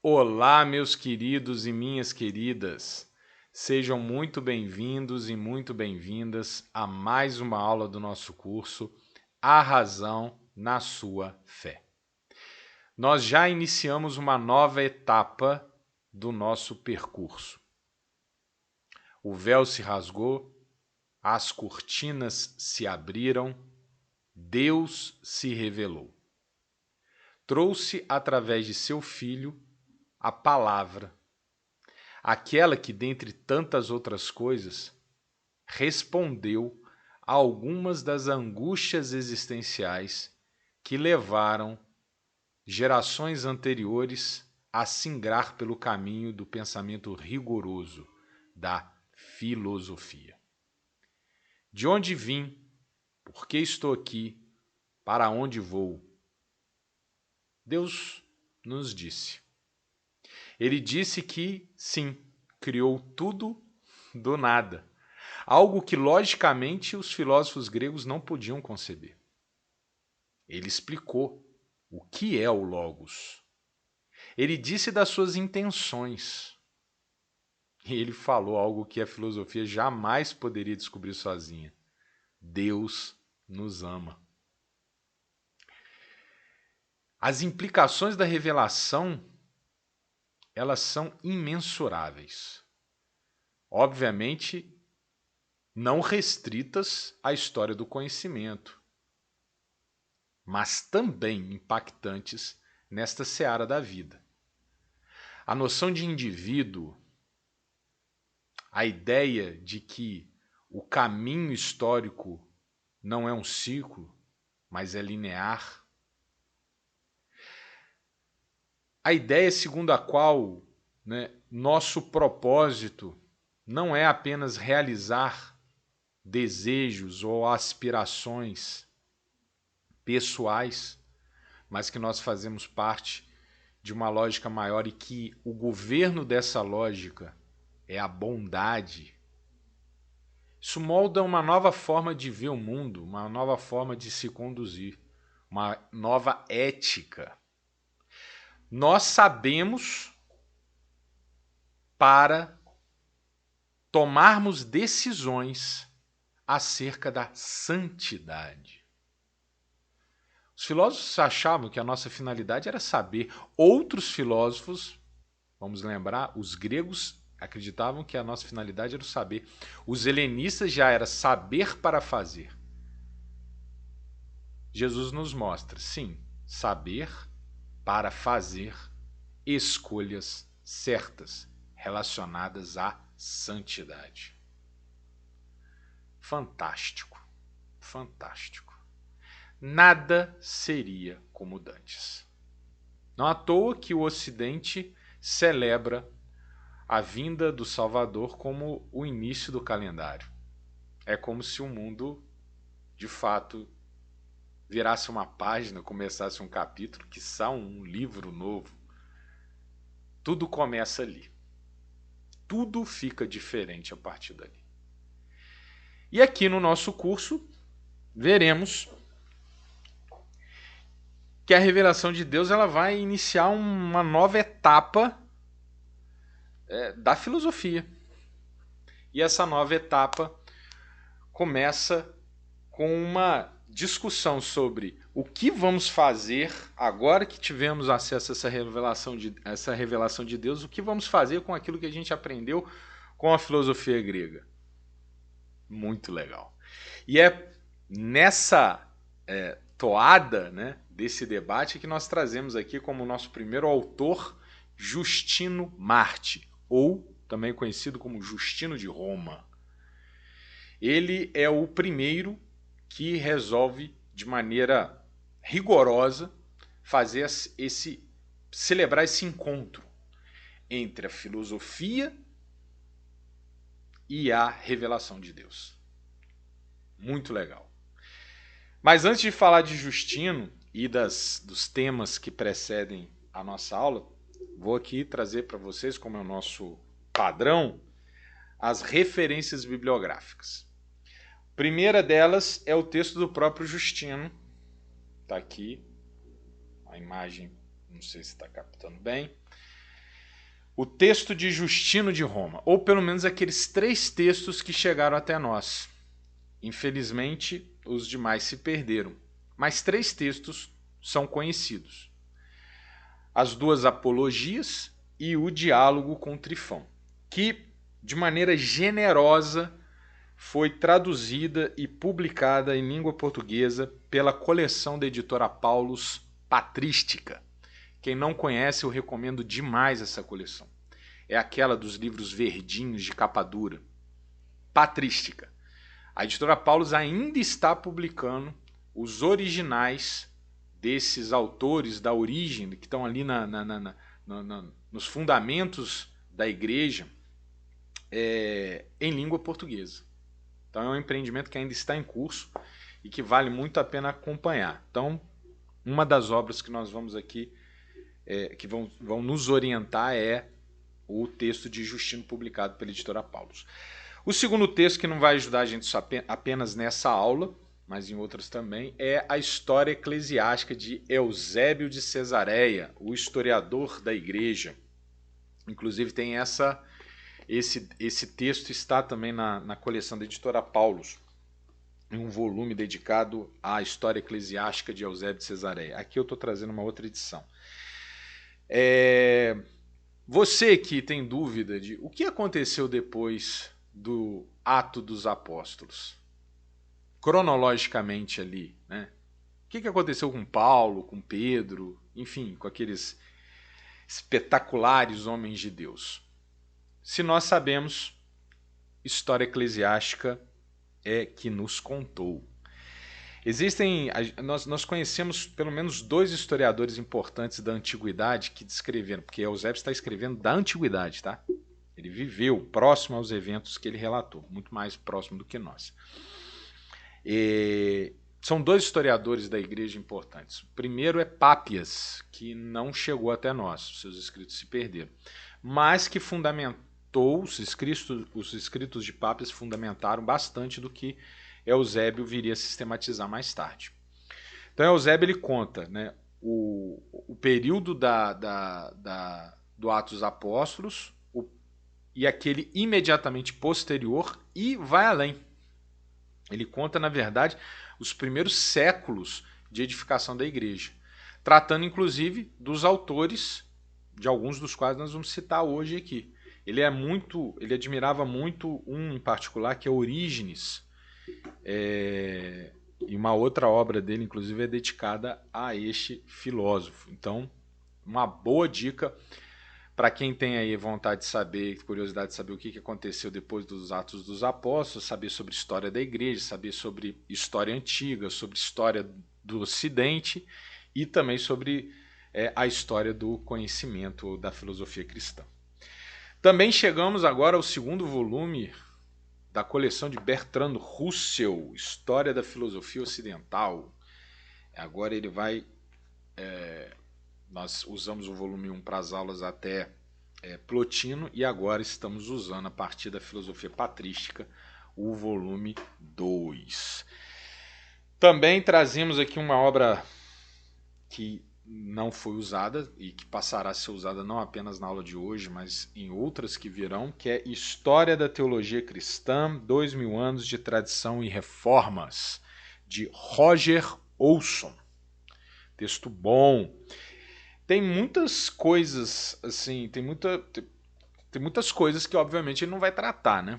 Olá, meus queridos e minhas queridas. Sejam muito bem-vindos e muito bem-vindas a mais uma aula do nosso curso A Razão na Sua Fé. Nós já iniciamos uma nova etapa do nosso percurso. O véu se rasgou, as cortinas se abriram, Deus se revelou. Trouxe através de seu Filho a palavra, aquela que, dentre tantas outras coisas, respondeu a algumas das angústias existenciais que levaram gerações anteriores a singrar pelo caminho do pensamento rigoroso da filosofia. De onde vim? Por que estou aqui? Para onde vou? Deus nos disse. Ele disse que, sim, criou tudo do nada. Algo que, logicamente, os filósofos gregos não podiam conceber. Ele explicou o que é o Logos. Ele disse das suas intenções. E ele falou algo que a filosofia jamais poderia descobrir sozinha. Deus nos ama. As implicações da revelação, elas são imensuráveis. Obviamente, não restritas à história do conhecimento, mas também impactantes nesta seara da vida. A noção de indivíduo, a ideia de que o caminho histórico não é um ciclo, mas é linear, a ideia segundo a qual, nosso propósito não é apenas realizar desejos ou aspirações pessoais, mas que nós fazemos parte de uma lógica maior e que o governo dessa lógica é a bondade. Isso molda uma nova forma de ver o mundo, uma nova forma de se conduzir, uma nova ética. Nós sabemos para tomarmos decisões acerca da santidade. Os filósofos achavam que a nossa finalidade era saber. Outros filósofos, vamos lembrar, os gregos acreditavam que a nossa finalidade era o saber. Os helenistas já era saber para fazer. Jesus nos mostra, sim, saber para fazer escolhas certas relacionadas à santidade. Fantástico, fantástico. Nada seria como dantes. Não à toa que o Ocidente celebra a vinda do Salvador como o início do calendário. É como se o mundo, de fato, virasse uma página, começasse um capítulo, quiçá um livro novo. Tudo começa ali. Tudo fica diferente a partir dali. E aqui no nosso curso, veremos que a revelação de Deus ela vai iniciar uma nova etapa da filosofia. E essa nova etapa começa com uma discussão sobre o que vamos fazer agora que tivemos acesso a essa revelação de Deus, o que vamos fazer com aquilo que a gente aprendeu com a filosofia grega. Muito legal. E é nessa toada, desse debate que nós trazemos aqui como nosso primeiro autor Justino Marte, ou também conhecido como Justino de Roma. Ele é o primeiro que resolve de maneira rigorosa celebrar esse encontro entre a filosofia e a revelação de Deus. Muito legal. Mas antes de falar de Justino e dos temas que precedem a nossa aula, vou aqui trazer para vocês, como é o nosso padrão, as referências bibliográficas. A primeira delas é o texto do próprio Justino. Está aqui a imagem, não sei se está captando bem. o texto de Justino de Roma, ou pelo menos aqueles 3 textos que chegaram até nós. Infelizmente, os demais se perderam, mas 3 textos são conhecidos. As 2 apologias e o diálogo com Trifão, que de maneira generosa foi traduzida e publicada em língua portuguesa pela coleção da editora Paulus Patrística. Quem não conhece, eu recomendo demais essa coleção. É aquela dos livros verdinhos de capa dura. Patrística. A editora Paulus ainda está publicando os originais desses autores da origem, que estão ali nos fundamentos da igreja, em língua portuguesa. Então é um empreendimento que ainda está em curso e que vale muito a pena acompanhar. Então, uma das obras que nós vamos aqui, que vão nos orientar, é o texto de Justino publicado pela editora Paulus. O segundo texto, que não vai ajudar a gente apenas nessa aula, mas em outras também, é a História Eclesiástica de Eusébio de Cesareia, o historiador da igreja. Inclusive tem esse texto está também na coleção da editora Paulus, em um volume dedicado à História Eclesiástica de Eusébio de Cesareia. Aqui eu estou trazendo uma outra edição. Você que tem dúvida de o que aconteceu depois do Ato dos Apóstolos, cronologicamente ali, né? O que aconteceu com Paulo, com Pedro, enfim, com aqueles espetaculares homens de Deus? Se nós sabemos, História Eclesiástica é que nos contou. Nós conhecemos pelo menos 2 historiadores importantes da antiguidade que descreveram, porque Eusébio está escrevendo da antiguidade, tá? Ele viveu próximo aos eventos que ele relatou, muito mais próximo do que nós. São 2 historiadores da igreja importantes. O primeiro é Pápias, que não chegou até nós, seus escritos se perderam, mas que fundamentou, os escritos de Pápias fundamentaram bastante do que Eusébio viria a sistematizar mais tarde. Então Eusébio ele conta, né, o período do Atos dos Apóstolos e aquele imediatamente posterior, e vai além. Ele conta, na verdade, os primeiros séculos de edificação da igreja, tratando inclusive dos autores, de alguns dos quais nós vamos citar hoje aqui. Ele admirava muito um em particular, que é Orígenes, e uma outra obra dele, inclusive, é dedicada a este filósofo. Então, uma boa dica para quem tem aí vontade de saber, curiosidade de saber o que aconteceu depois dos Atos dos Apóstolos, saber sobre a história da igreja, saber sobre história antiga, sobre história do Ocidente e também sobre a história do conhecimento da filosofia cristã. Também chegamos agora ao segundo volume da coleção de Bertrand Russell, História da Filosofia Ocidental. Agora ele vai... nós usamos o volume 1 para as aulas até Plotino, e agora estamos usando, a partir da filosofia patrística, o volume 2. Também trazemos aqui uma obra que não foi usada e que passará a ser usada não apenas na aula de hoje, mas em outras que virão, que é História da Teologia Cristã, 2000 anos de tradição e reformas, de Roger Olson. Texto bom. Tem muitas coisas, assim, tem muitas coisas que obviamente ele não vai tratar, né?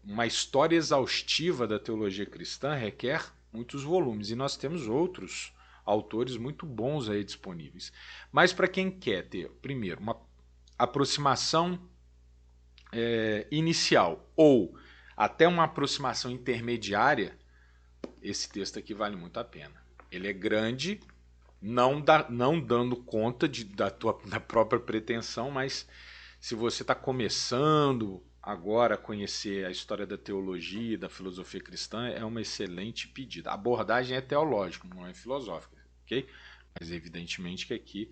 Uma história exaustiva da teologia cristã requer muitos volumes, e nós temos outros autores muito bons aí disponíveis. Mas para quem quer ter, primeiro, uma aproximação inicial ou até uma aproximação intermediária, esse texto aqui vale muito a pena. Ele é grande, não dando conta da própria pretensão, mas se você está começando agora a conhecer a história da teologia e da filosofia cristã, é uma excelente pedida. A abordagem é teológica, não é filosófica, ok? Mas evidentemente que aqui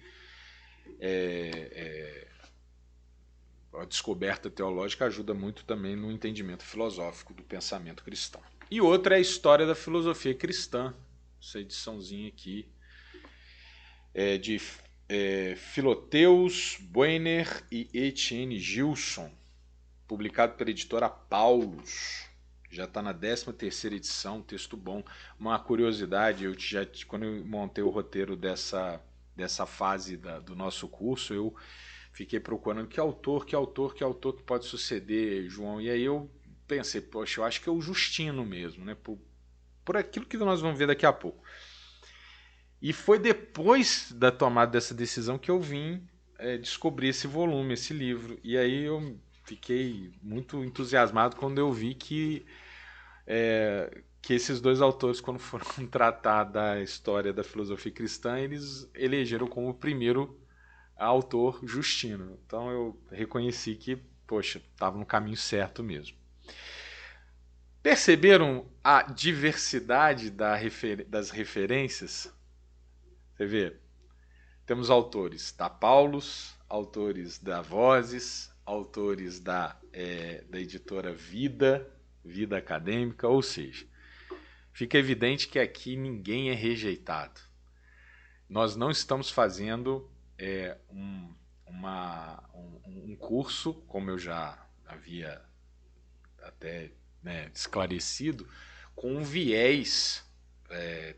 a descoberta teológica ajuda muito também no entendimento filosófico do pensamento cristão. E outra é a História da Filosofia Cristã, essa ediçãozinha aqui, de Philotheus Buehner e Etienne Gilson, publicado pela editora Paulus. Já está na 13ª edição, texto bom. Uma curiosidade, quando eu montei o roteiro dessa fase do nosso curso, eu fiquei procurando que autor que pode suceder, João. E aí eu pensei, poxa, eu acho que é o Justino mesmo, né? Por aquilo que nós vamos ver daqui a pouco. E foi depois da tomada dessa decisão que eu vim descobrir esse volume, esse livro. E aí eu fiquei muito entusiasmado quando eu vi que esses dois autores, quando foram tratar da história da filosofia cristã, eles elegeram como o primeiro autor Justino. Então eu reconheci que, poxa, estava no caminho certo mesmo. Perceberam a diversidade das referências? Você vê, temos autores da Paulus, autores da Vozes, autores da editora Vida Acadêmica, ou seja, fica evidente que aqui ninguém é rejeitado. Nós não estamos fazendo um curso, como eu já havia até esclarecido, com um viés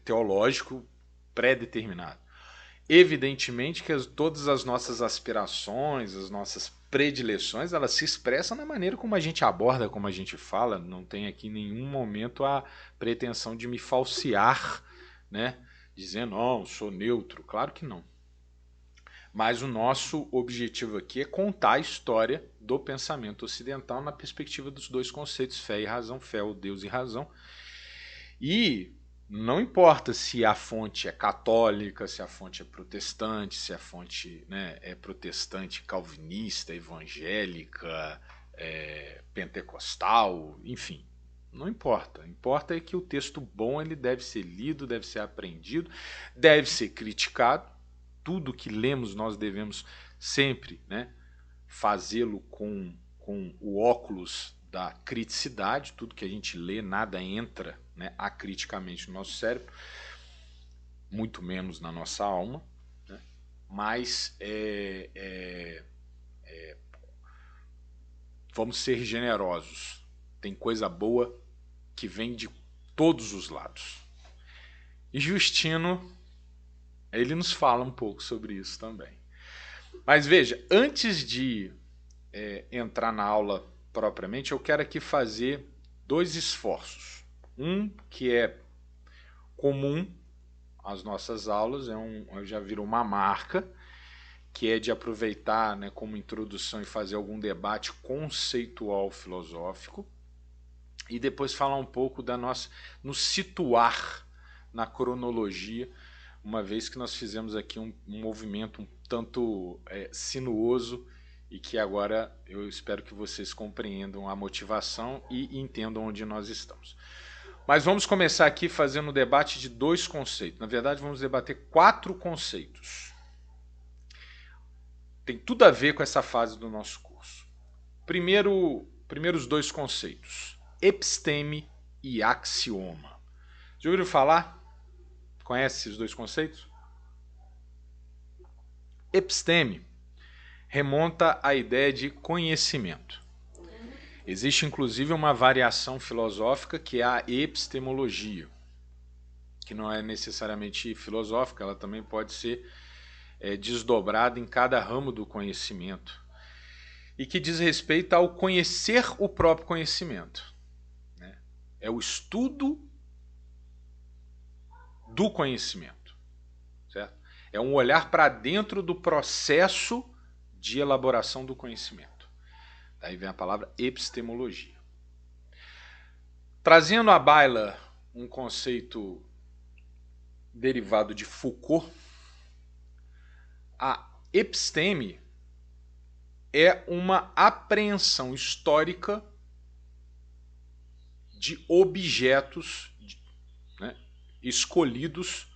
teológico pré-determinado. Evidentemente que todas as nossas aspirações, as nossas predileções, elas se expressam na maneira como a gente aborda, como a gente fala. Não tem aqui em nenhum momento a pretensão de me falsear, né? Dizendo, não, sou neutro. Claro que não. Mas o nosso objetivo aqui é contar a história do pensamento ocidental na perspectiva dos dois conceitos, fé e razão, fé, o Deus e razão. E não importa se a fonte é católica, se a fonte é protestante, se a fonte é protestante, calvinista, evangélica, pentecostal, enfim. Não importa. Importa é que o texto bom ele deve ser lido, deve ser aprendido, deve ser criticado. Tudo que lemos nós devemos sempre fazê-lo com o óculos da criticidade. Tudo que a gente lê, nada entra acriticamente no nosso cérebro, muito menos na nossa alma, mas vamos ser generosos. Tem coisa boa que vem de todos os lados. E Justino, ele nos fala um pouco sobre isso também. Mas veja, antes de entrar na aula propriamente, eu quero aqui fazer dois esforços. Um que é comum às nossas aulas, já virou uma marca, que é de aproveitar como introdução e fazer algum debate conceitual filosófico, e depois falar um pouco nos situar na cronologia, uma vez que nós fizemos aqui um movimento um tanto sinuoso e que agora eu espero que vocês compreendam a motivação e entendam onde nós estamos. Mas vamos começar aqui fazendo um debate de dois conceitos. Na verdade, vamos debater 4 conceitos. Tem tudo a ver com essa fase do nosso curso. Primeiros 2 conceitos. Episteme e axioma. Já ouviram falar? Conhece esses 2 conceitos? Episteme remonta à ideia de conhecimento. Existe inclusive uma variação filosófica que é a epistemologia, que não é necessariamente filosófica, ela também pode ser desdobrada em cada ramo do conhecimento, e que diz respeito ao conhecer o próprio conhecimento. É o estudo do conhecimento, certo? É um olhar para dentro do processo de elaboração do conhecimento. Daí vem a palavra epistemologia. Trazendo à baila um conceito derivado de Foucault, a episteme é uma apreensão histórica de objetos escolhidos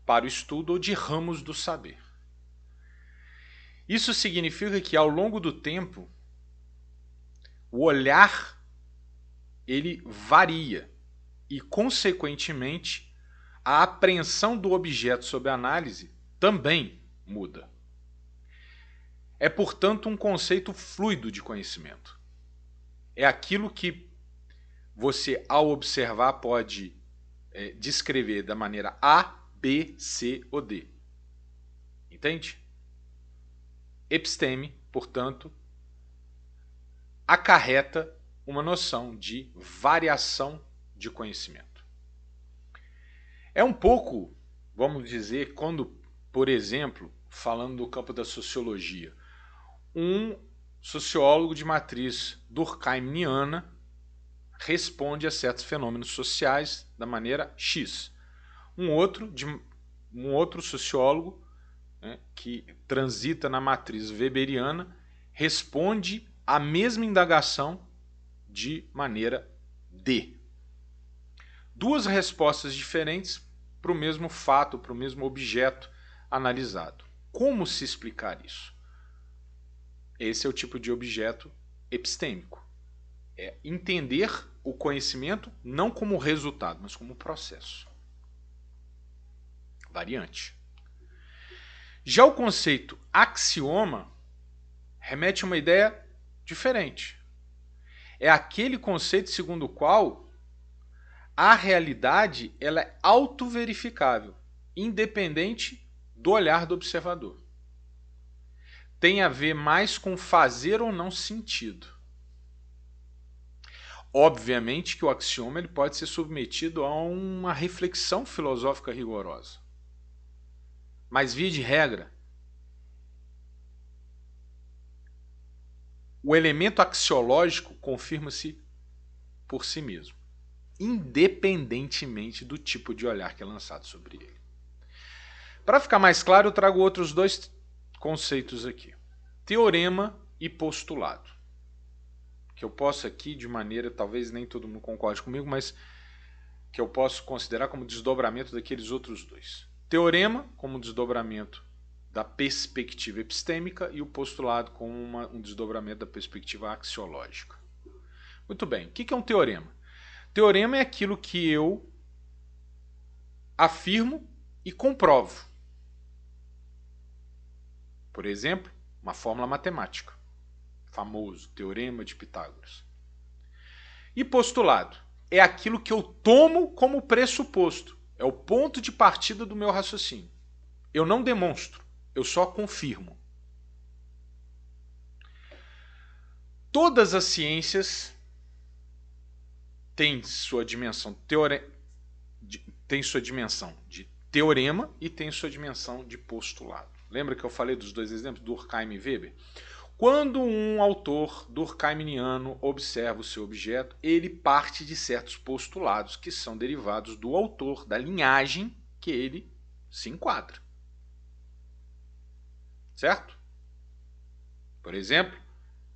para o estudo ou de ramos do saber. Isso significa que ao longo do tempo o olhar ele varia e, consequentemente, a apreensão do objeto sob análise também muda. É, portanto, um conceito fluido de conhecimento. É aquilo que você, ao observar, pode descrever da maneira A, B, C ou D. Entende? Episteme, portanto, acarreta uma noção de variação de conhecimento. É um pouco, vamos dizer, quando, por exemplo, falando do campo da sociologia, um sociólogo de matriz durkheimiana responde a certos fenômenos sociais da maneira X. Um outro sociólogo, né, que transita na matriz weberiana responde a mesma indagação de maneira D. Duas respostas diferentes para o mesmo fato, para o mesmo objeto analisado. Como se explicar isso? Esse é o tipo de objeto epistêmico. É entender o conhecimento não como resultado, mas como processo. Variante. Já o conceito axioma remete a uma ideia diferente. É aquele conceito segundo o qual a realidade ela é autoverificável, independente do olhar do observador. Tem a ver mais com fazer ou não sentido. Obviamente que o axioma ele pode ser submetido a uma reflexão filosófica rigorosa. Mas, via de regra, o elemento axiológico confirma-se por si mesmo, independentemente do tipo de olhar que é lançado sobre ele. Para ficar mais claro, eu trago outros dois conceitos aqui. Teorema e postulado. Que eu posso aqui, de maneira, talvez nem todo mundo concorde comigo, mas que eu posso considerar como desdobramento daqueles outros dois. Teorema como desdobramento da perspectiva epistêmica e o postulado como um desdobramento da perspectiva axiológica. Muito bem, o que é um teorema? Teorema é aquilo que eu afirmo e comprovo. Por exemplo, uma fórmula matemática, famoso teorema de Pitágoras. E postulado é aquilo que eu tomo como pressuposto, é o ponto de partida do meu raciocínio. Eu não demonstro, eu só confirmo. Todas as ciências têm sua dimensão de teorema e tem sua dimensão de postulado. Lembra que eu falei dos dois exemplos, Durkheim e Weber? Quando um autor durkheimiano observa o seu objeto, ele parte de certos postulados que são derivados do autor, da linhagem que ele se enquadra. Certo? Por exemplo,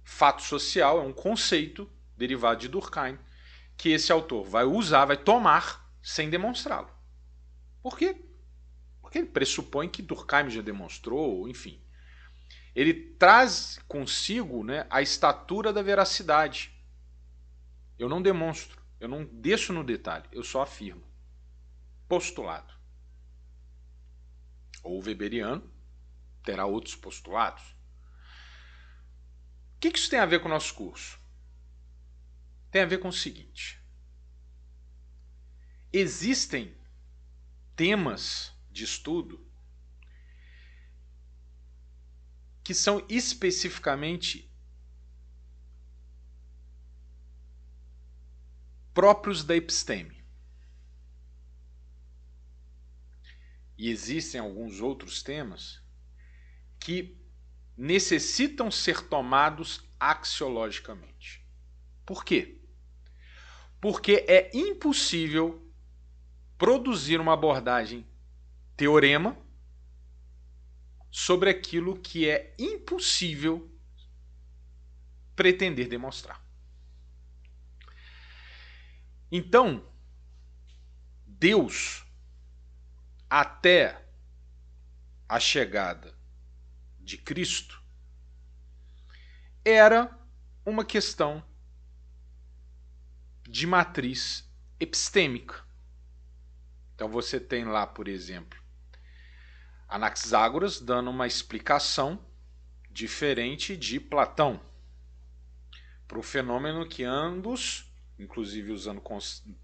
fato social é um conceito derivado de Durkheim que esse autor vai usar, vai tomar sem demonstrá-lo. Por quê? Porque ele pressupõe que Durkheim já demonstrou, enfim. Ele traz consigo, né, a estatura da veracidade. Eu não demonstro, eu não desço no detalhe, eu só afirmo. Postulado. Ou weberiano terá outros postulados. O que isso tem a ver com o nosso curso? Tem a ver com o seguinte. Existem temas de estudo que são especificamente próprios da episteme. E existem alguns outros temas que necessitam ser tomados axiologicamente. Por quê? Porque é impossível produzir uma abordagem teorema sobre aquilo que é impossível pretender demonstrar. Então, Deus, até a chegada de Cristo, era uma questão de matriz epistêmica. Então você tem lá, por exemplo, Anaxágoras dando uma explicação diferente de Platão, para o fenômeno que ambos, inclusive usando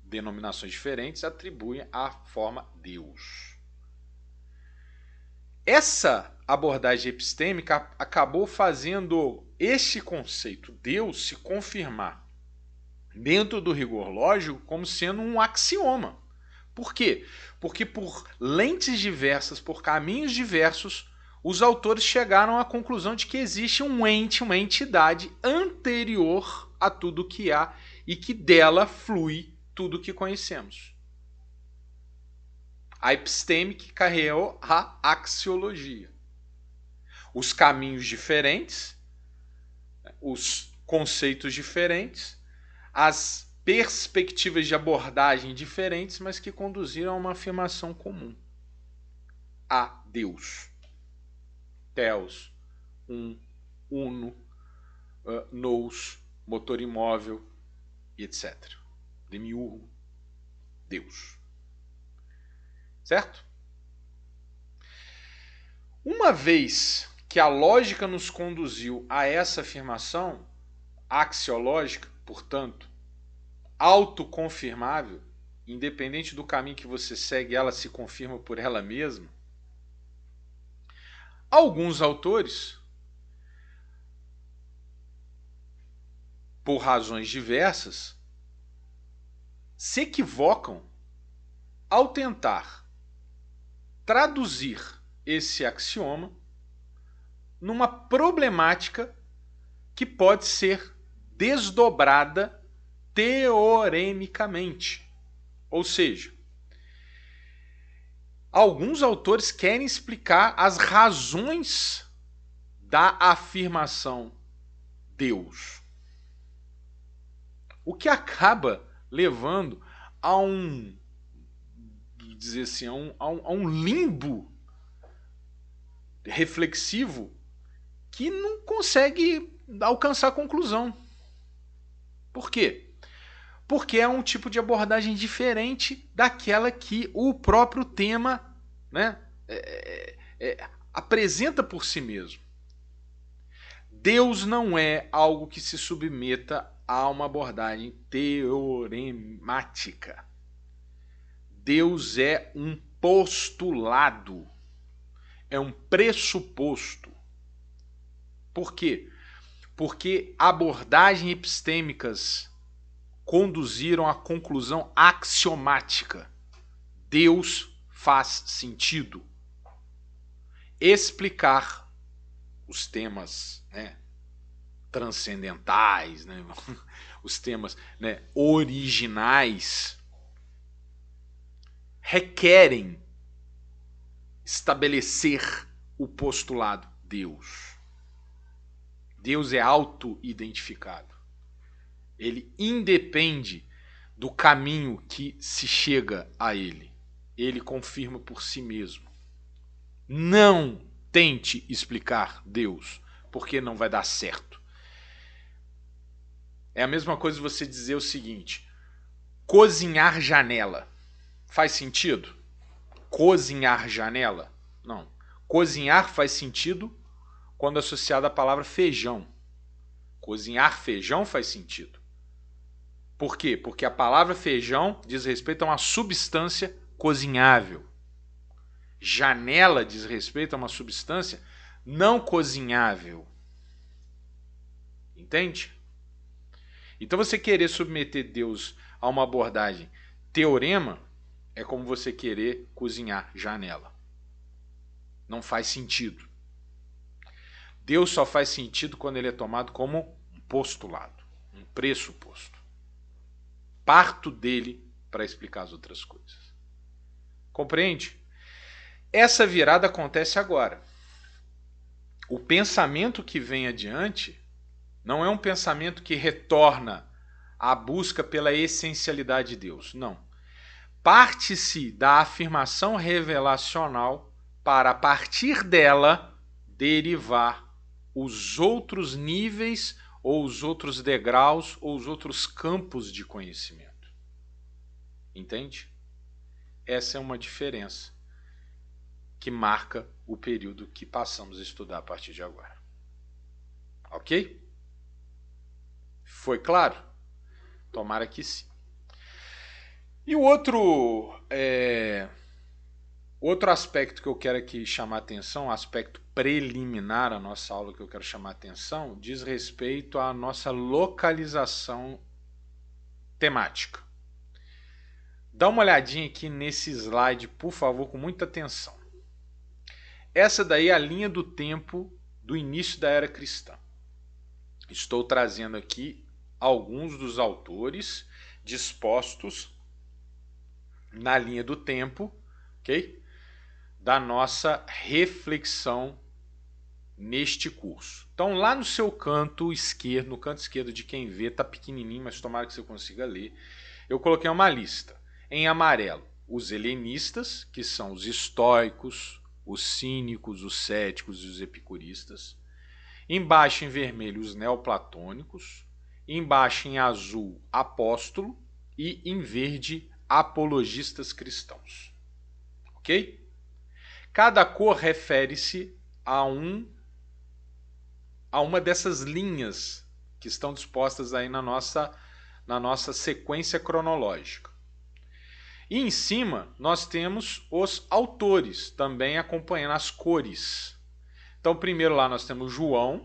denominações diferentes, atribuem à forma Deus. Essa abordagem epistêmica acabou fazendo este conceito Deus se confirmar dentro do rigor lógico como sendo um axioma. Por quê? Porque por lentes diversas, por caminhos diversos, os autores chegaram à conclusão de que existe um ente, uma entidade anterior a tudo que há e que dela flui tudo que conhecemos. A episteme que carregou a axiologia. Os caminhos diferentes, os conceitos diferentes, as perspectivas de abordagem diferentes, mas que conduziram a uma afirmação comum. A Deus. Theos, uno, nous, motor imóvel, e etc. Demiurgo, Deus. Certo? Uma vez que a lógica nos conduziu a essa afirmação axiológica, portanto, autoconfirmável, independente do caminho que você segue, ela se confirma por ela mesma. Alguns autores, por razões diversas, se equivocam ao tentar traduzir esse axioma numa problemática que pode ser desdobrada teoremicamente. Ou seja, alguns autores querem explicar as razões da afirmação Deus, o que acaba levando a dizer assim, a um limbo reflexivo que não consegue alcançar conclusão. Por quê? Porque é um tipo de abordagem diferente daquela que o próprio tema, né, apresenta por si mesmo. Deus não é algo que se submeta a uma abordagem teoremática. Deus é um postulado, é um pressuposto. Por quê? Porque abordagens epistêmicas conduziram à conclusão axiomática. Deus faz sentido. Explicar os temas, né, transcendentais, né, os temas, né, originais, requerem estabelecer o postulado Deus. Deus é auto-identificado. Ele independe do caminho que se chega a ele. Ele confirma por si mesmo. Não tente explicar Deus, porque não vai dar certo. É a mesma coisa você dizer o seguinte: cozinhar janela. Faz sentido? Cozinhar janela? Não. Cozinhar faz sentido quando associado à palavra feijão. Cozinhar feijão faz sentido. Por quê? Porque a palavra feijão diz respeito a uma substância cozinhável. Janela diz respeito a uma substância não cozinhável. Entende? Então você querer submeter Deus a uma abordagem teorema é como você querer cozinhar janela. Não faz sentido. Deus só faz sentido quando ele é tomado como um postulado, um pressuposto. Parto dele para explicar as outras coisas. Compreende? Essa virada acontece agora. O pensamento que vem adiante não é um pensamento que retorna à busca pela essencialidade de Deus. Não. Parte-se da afirmação revelacional para, a partir dela, derivar os outros níveis ou os outros degraus ou os outros campos de conhecimento. Entende? Essa é uma diferença que marca o período que passamos a estudar a partir de agora. Ok? Foi claro? Tomara que sim. E o outro aspecto que eu quero aqui chamar a atenção, aspecto preliminar à nossa aula que eu quero chamar a atenção, diz respeito à nossa localização temática. Dá uma olhadinha aqui nesse slide, por favor, com muita atenção. Essa daí é a linha do tempo do início da era cristã. Estou trazendo aqui alguns dos autores dispostos na linha do tempo, ok? Da nossa reflexão neste curso. Então, lá no seu canto esquerdo, no canto esquerdo de quem vê, tá pequenininho, mas tomara que você consiga ler, eu coloquei uma lista. Em amarelo, os helenistas, que são os estoicos, os cínicos, os céticos e os epicuristas. Embaixo, em vermelho, os neoplatônicos. Embaixo, em azul, apóstolo. E em verde, apologistas cristãos. Ok? Cada cor refere-se a uma dessas linhas que estão dispostas aí na nossa sequência cronológica. E em cima nós temos os autores também acompanhando as cores. Então primeiro lá nós temos João,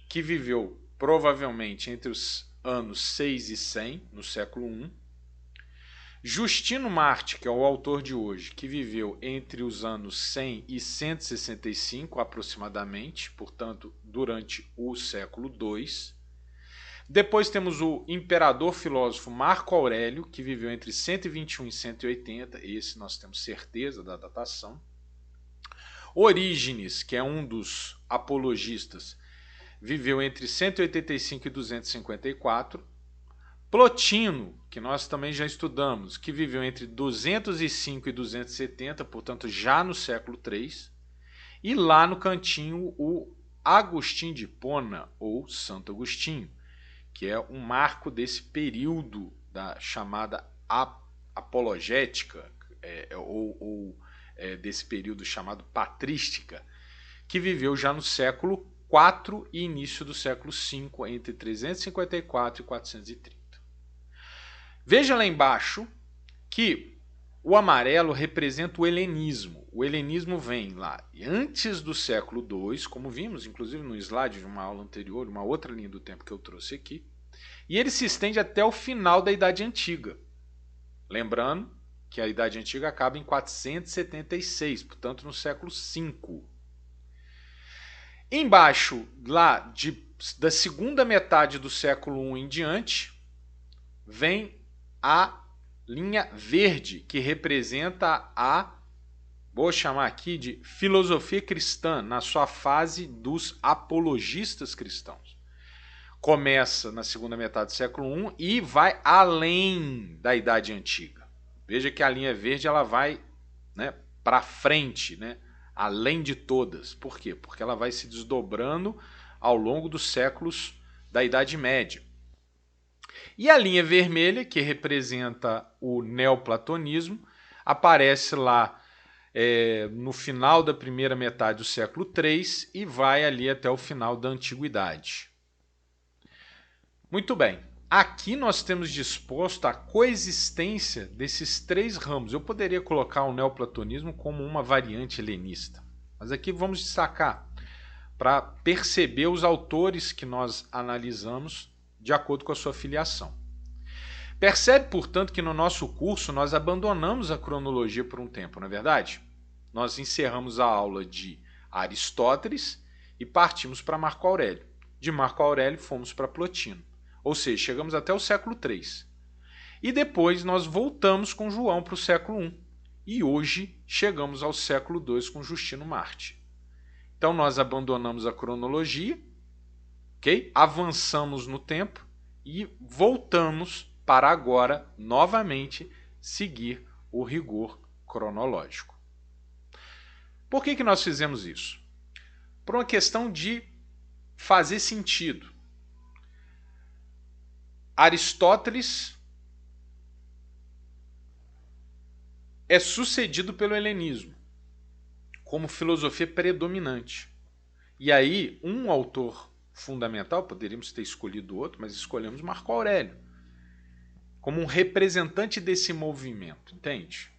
que viveu provavelmente entre os anos 6 e 100, no século I. Justino Marte, que é o autor de hoje, que viveu entre os anos 100 e 165 aproximadamente, portanto, durante o século II. Depois temos o imperador filósofo Marco Aurélio, que viveu entre 121 e 180, esse nós temos certeza da datação. Orígenes, que é um dos apologistas, viveu entre 185 e 254. Plotino, que nós também já estudamos, que viveu entre 205 e 270, portanto já no século III. E lá no cantinho o Agostinho de Hipona, ou Santo Agostinho, que é um marco desse período da chamada apologética, desse período chamado patrística, que viveu já no século IV e início do século V, entre 354 e 430. Veja lá embaixo que o amarelo representa o helenismo. O helenismo vem lá antes do século II, como vimos inclusive no slide de uma aula anterior, uma outra linha do tempo que eu trouxe aqui, e ele se estende até o final da Idade Antiga. Lembrando que a Idade Antiga acaba em 476, portanto no século V. Embaixo, lá da segunda metade do século I em diante, vem a linha verde, que representa vou chamar aqui de filosofia cristã, na sua fase dos apologistas cristãos. Começa na segunda metade do século I e vai além da Idade Antiga. Veja que a linha verde ela vai, né, para frente, né, além de todas. Por quê? Porque ela vai se desdobrando ao longo dos séculos da Idade Média. E a linha vermelha, que representa o neoplatonismo, aparece lá no final da primeira metade do século III e vai ali até o final da Antiguidade. Muito bem. Aqui nós temos disposto a coexistência desses três ramos. Eu poderia colocar o neoplatonismo como uma variante helenista, mas aqui vamos destacar para perceber os autores que nós analisamos de acordo com a sua filiação. Percebe, portanto, que no nosso curso nós abandonamos a cronologia por um tempo, não é verdade? Nós encerramos a aula de Aristóteles e partimos para Marco Aurélio. De Marco Aurélio fomos para Plotino. Ou seja, chegamos até o século III. E depois nós voltamos com João para o século I. E hoje chegamos ao século II com Justino Marte. Então nós abandonamos a cronologia, ok? Avançamos no tempo e voltamos para agora, novamente, seguir o rigor cronológico. Por que nós fizemos isso? Por uma questão de fazer sentido. Aristóteles é sucedido pelo helenismo como filosofia predominante. E aí, um autor fundamental, poderíamos ter escolhido outro, mas escolhemos Marco Aurélio como um representante desse movimento, entende?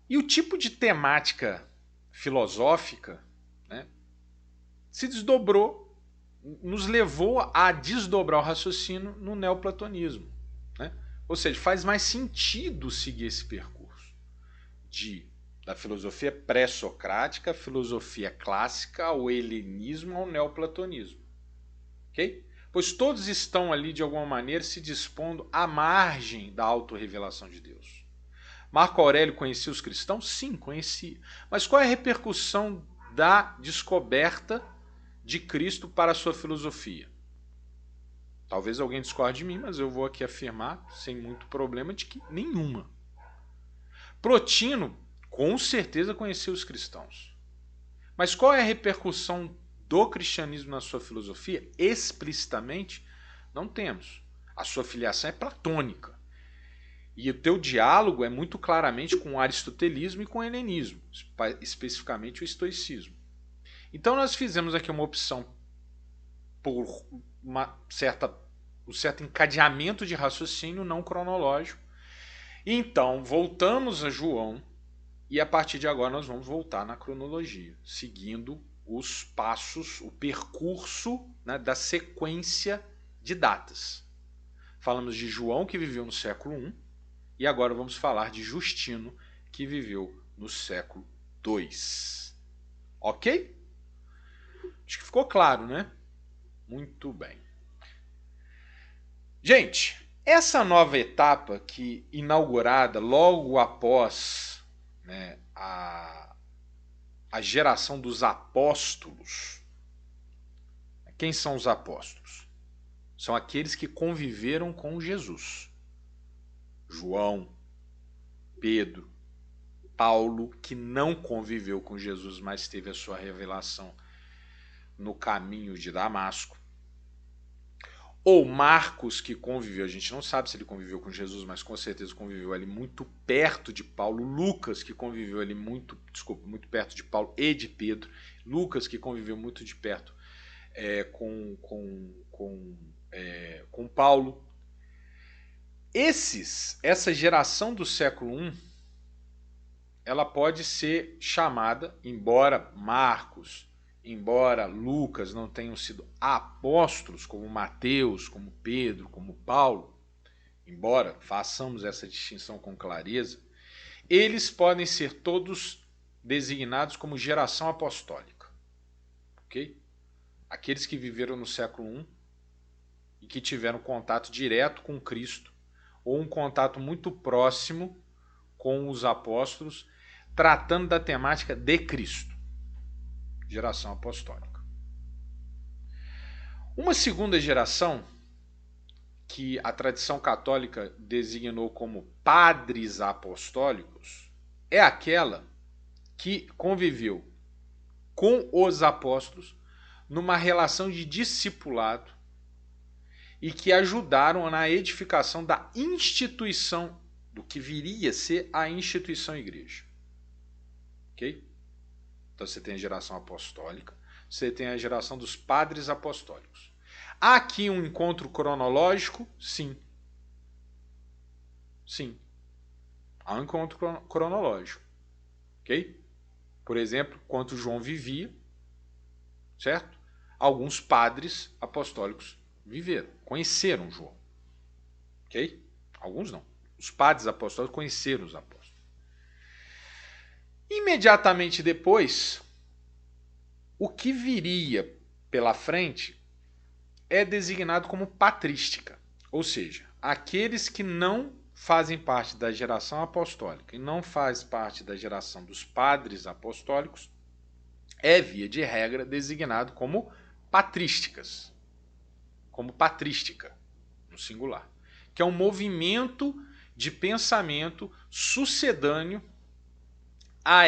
E o tipo de temática filosófica, né, se desdobrou, nos levou a desdobrar o raciocínio no neoplatonismo, né? Ou seja, faz mais sentido seguir esse percurso da filosofia pré-socrática, filosofia clássica, ao helenismo, ao neoplatonismo. Ok? Pois todos estão ali, de alguma maneira, se dispondo à margem da autorrevelação de Deus. Marco Aurélio conhecia os cristãos? Sim, conhecia. Mas qual é a repercussão da descoberta de Cristo para a sua filosofia? Talvez alguém discorde de mim, mas eu vou aqui afirmar, sem muito problema, de que nenhuma. Plotino, com certeza, conhecia os cristãos. Mas qual é a repercussão do cristianismo na sua filosofia? Explicitamente, não temos. A sua filiação é platônica. E o teu diálogo é muito claramente com o aristotelismo e com o helenismo, especificamente o estoicismo. Então nós fizemos aqui uma opção por um certo encadeamento de raciocínio não cronológico. E então voltamos a João e a partir de agora nós vamos voltar na cronologia, seguindo os passos, o percurso, né, da sequência de datas. Falamos de João, que viveu no século I, e agora vamos falar de Justino, que viveu no século II. Ok? Acho que ficou claro, né? Muito bem. Gente, essa nova etapa que inaugurada logo após, né, a geração dos apóstolos. Quem são os apóstolos? São aqueles que conviveram com Jesus. João, Pedro, Paulo, que não conviveu com Jesus, mas teve a sua revelação no caminho de Damasco. Ou Marcos, que conviveu, a gente não sabe se ele conviveu com Jesus, mas com certeza conviveu ali muito perto de Paulo. Lucas, que conviveu ali muito perto de Paulo e de Pedro. Lucas, que conviveu muito de perto com Paulo. Essa geração do século I, ela pode ser chamada, embora Marcos, embora Lucas não tenham sido apóstolos, como Mateus, como Pedro, como Paulo, embora façamos essa distinção com clareza, eles podem ser todos designados como geração apostólica. Ok? Aqueles que viveram no século I e que tiveram contato direto com Cristo, ou um contato muito próximo com os apóstolos, tratando da temática de Cristo. Geração apostólica. Uma segunda geração, que a tradição católica designou como padres apostólicos, é aquela que conviveu com os apóstolos numa relação de discipulado e que ajudaram na edificação da instituição, do que viria a ser a instituição igreja. Ok? Então você tem a geração apostólica, você tem a geração dos padres apostólicos. Há aqui um encontro cronológico? Sim. Sim. Há um encontro cronológico. Ok? Por exemplo, enquanto João vivia, certo? Alguns padres apostólicos viveram, conheceram João. Ok? Alguns não. Os padres apostólicos conheceram os apóstolos. Imediatamente depois, o que viria pela frente é designado como patrística, ou seja, aqueles que não fazem parte da geração apostólica e não fazem parte da geração dos padres apostólicos, é via de regra designado como patrísticas, como patrística, no singular, que é um movimento de pensamento sucedâneo a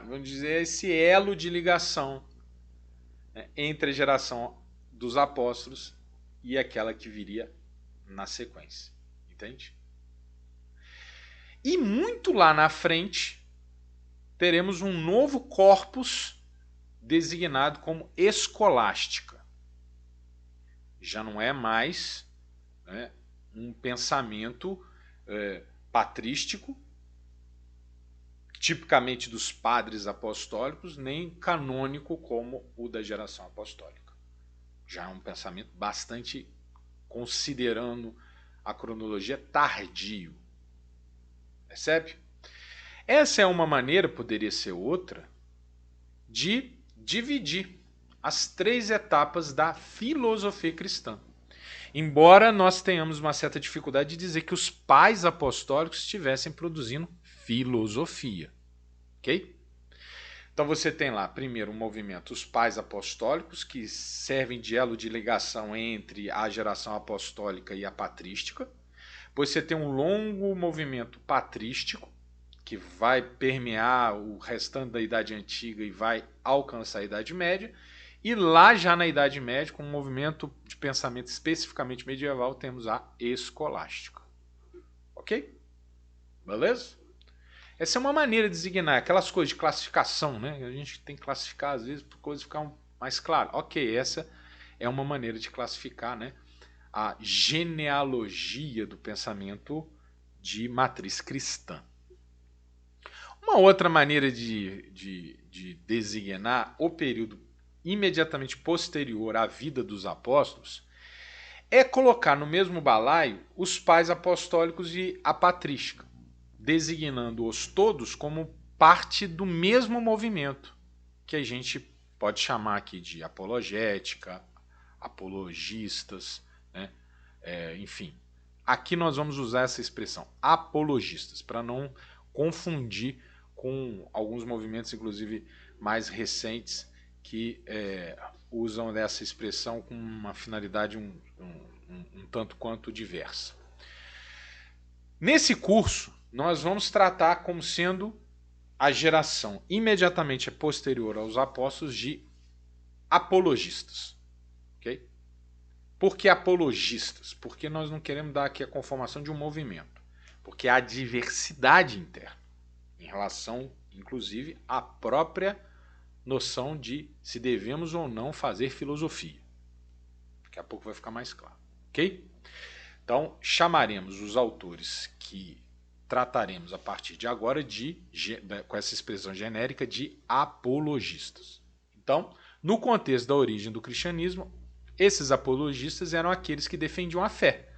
vamos dizer, esse elo de ligação, né, entre a geração dos apóstolos e aquela que viria na sequência. Entende? E muito lá na frente, teremos um novo corpus designado como escolástica. Já não é mais, né, um pensamento patrístico, tipicamente dos padres apostólicos, nem canônico como o da geração apostólica. Já é um pensamento bastante, considerando a cronologia, tardio. Percebe? Essa é uma maneira, poderia ser outra, de dividir as 3 etapas da filosofia cristã. Embora nós tenhamos uma certa dificuldade de dizer que os pais apostólicos estivessem produzindo filosofia. Ok? Então você tem lá, primeiro, o movimento Os Pais Apostólicos, que servem de elo de ligação entre a geração apostólica e a patrística. Depois você tem um longo movimento patrístico, que vai permear o restante da Idade Antiga e vai alcançar a Idade Média. E lá já na Idade Média, com um movimento de pensamento especificamente medieval, temos a escolástica. Ok? Beleza? Essa é uma maneira de designar aquelas coisas de classificação, né? A gente tem que classificar às vezes para coisas ficarem mais claras. Ok, essa é uma maneira de classificar, né, a genealogia do pensamento de matriz cristã. Uma outra maneira de designar o período imediatamente posterior à vida dos apóstolos é colocar no mesmo balaio os pais apostólicos e a patrística, designando-os todos como parte do mesmo movimento, que a gente pode chamar aqui de apologética, apologistas, né? Enfim. Aqui nós vamos usar essa expressão, apologistas, para não confundir com alguns movimentos, inclusive mais recentes, que usam dessa expressão com uma finalidade um tanto quanto diversa. Nesse curso, nós vamos tratar como sendo a geração imediatamente posterior aos apóstolos de apologistas. Okay? Por que apologistas? Porque nós não queremos dar aqui a conformação de um movimento. Porque há diversidade interna em relação, inclusive, à própria noção de se devemos ou não fazer filosofia. Daqui a pouco vai ficar mais claro. Ok? Então, chamaremos os autores que trataremos a partir de agora com essa expressão genérica de apologistas. Então, no contexto da origem do cristianismo, esses apologistas eram aqueles que defendiam a fé,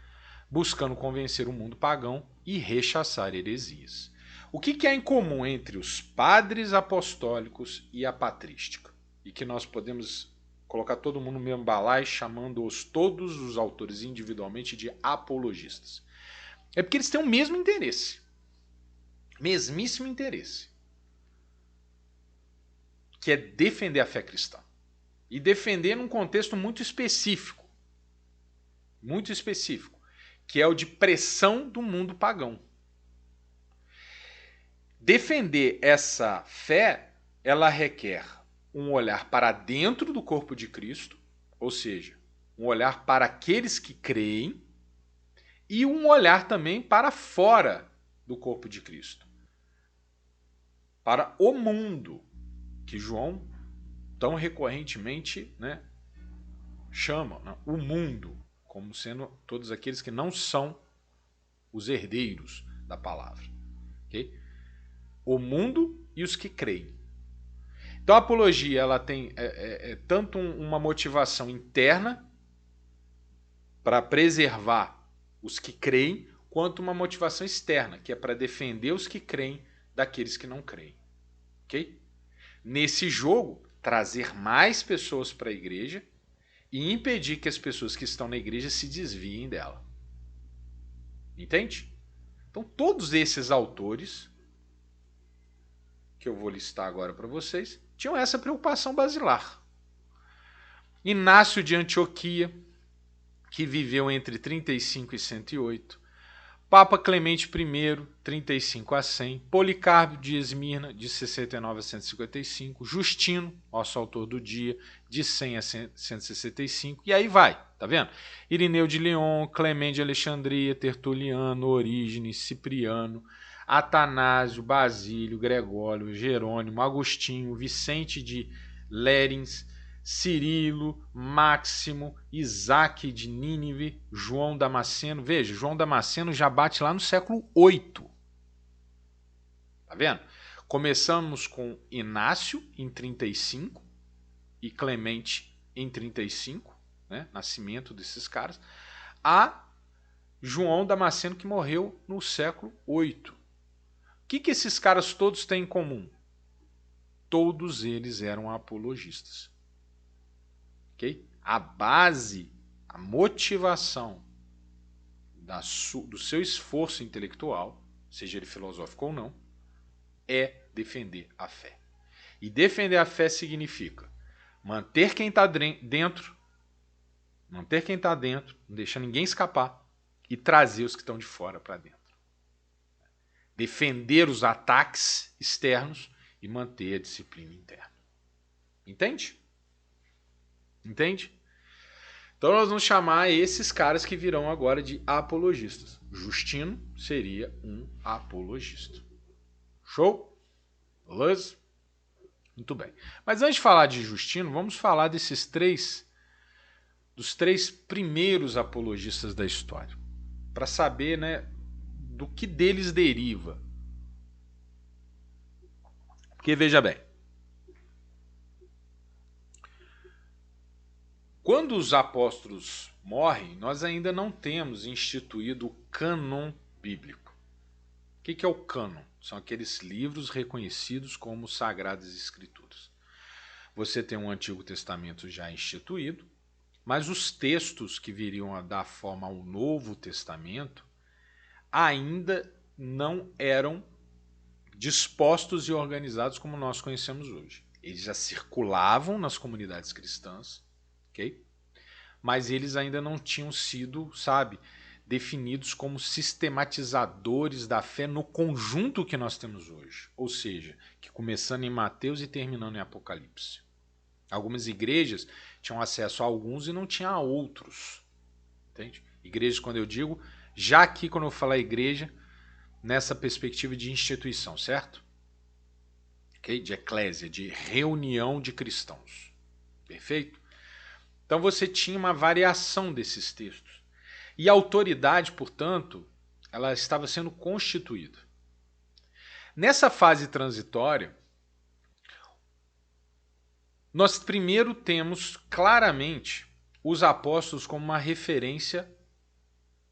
buscando convencer o mundo pagão e rechaçar heresias. O que há em comum entre os padres apostólicos e a patrística? E que nós podemos colocar todo mundo no mesmo balaio, chamando-os todos os autores individualmente de apologistas. É porque eles têm o mesmo interesse. Mesmíssimo interesse. Que é defender a fé cristã. E defender num contexto muito específico. Muito específico. Que é o de pressão do mundo pagão. Defender essa fé, ela requer um olhar para dentro do corpo de Cristo, ou seja, um olhar para aqueles que creem, e um olhar também para fora do corpo de Cristo, para o mundo, que João tão recorrentemente, né, chama, né, o mundo, como sendo todos aqueles que não são os herdeiros da palavra. Okay? O mundo e os que creem. Então a apologia ela tem tanto uma motivação interna para preservar os que creem, quanto uma motivação externa, que é para defender os que creem daqueles que não creem. Ok? Nesse jogo, trazer mais pessoas para a igreja e impedir que as pessoas que estão na igreja se desviem dela. Entende? Então todos esses autores que eu vou listar agora para vocês, tinham essa preocupação basilar. Inácio de Antioquia, que viveu entre 35 e 108. Papa Clemente I, 35 a 100. Policarpo de Esmirna, de 69 a 155. Justino, nosso autor do dia, de 100 a 165. E aí vai, tá vendo? Irineu de Lyon, Clemente de Alexandria, Tertuliano, Orígenes, Cipriano, Atanásio, Basílio, Gregório, Jerônimo, Agostinho, Vicente de Lérins, Cirilo, Máximo, Isaac de Nínive, João Damasceno. Veja, João Damasceno já bate lá no século VIII. Tá vendo? Começamos com Inácio em 35 e Clemente em 35, né? Nascimento desses caras, a João Damasceno, que morreu no século VIII. O que esses caras todos têm em comum? Todos eles eram apologistas. Okay? A base, a motivação do seu esforço intelectual, seja ele filosófico ou não, é defender a fé. E defender a fé significa manter quem está dentro, não deixar ninguém escapar, e trazer os que estão de fora para dentro. Defender os ataques externos e manter a disciplina interna. Entende? Entende? Então nós vamos chamar esses caras que virão agora de apologistas. Justino seria um apologista. Show? Beleza? Muito bem. Mas antes de falar de Justino, vamos falar dos três primeiros apologistas da história, para saber, né, do que deles deriva. Porque veja bem, quando os apóstolos morrem, nós ainda não temos instituído o cânon bíblico. O que é o cânon? São aqueles livros reconhecidos como Sagradas Escrituras. Você tem um Antigo Testamento já instituído, mas os textos que viriam a dar forma ao Novo Testamento ainda não eram dispostos e organizados como nós conhecemos hoje. Eles já circulavam nas comunidades cristãs, ok? Mas eles ainda não tinham sido, definidos como sistematizadores da fé no conjunto que nós temos hoje. Ou seja, que começando em Mateus e terminando em Apocalipse. Algumas igrejas tinham acesso a alguns e não tinham a outros. Entende? Igrejas, quando eu digo, já aqui quando eu falar igreja, nessa perspectiva de instituição, certo? Okay? De eclésia, de reunião de cristãos. Perfeito? Então você tinha uma variação desses textos. E a autoridade, portanto, ela estava sendo constituída. Nessa fase transitória, nós primeiro temos claramente os apóstolos como uma referência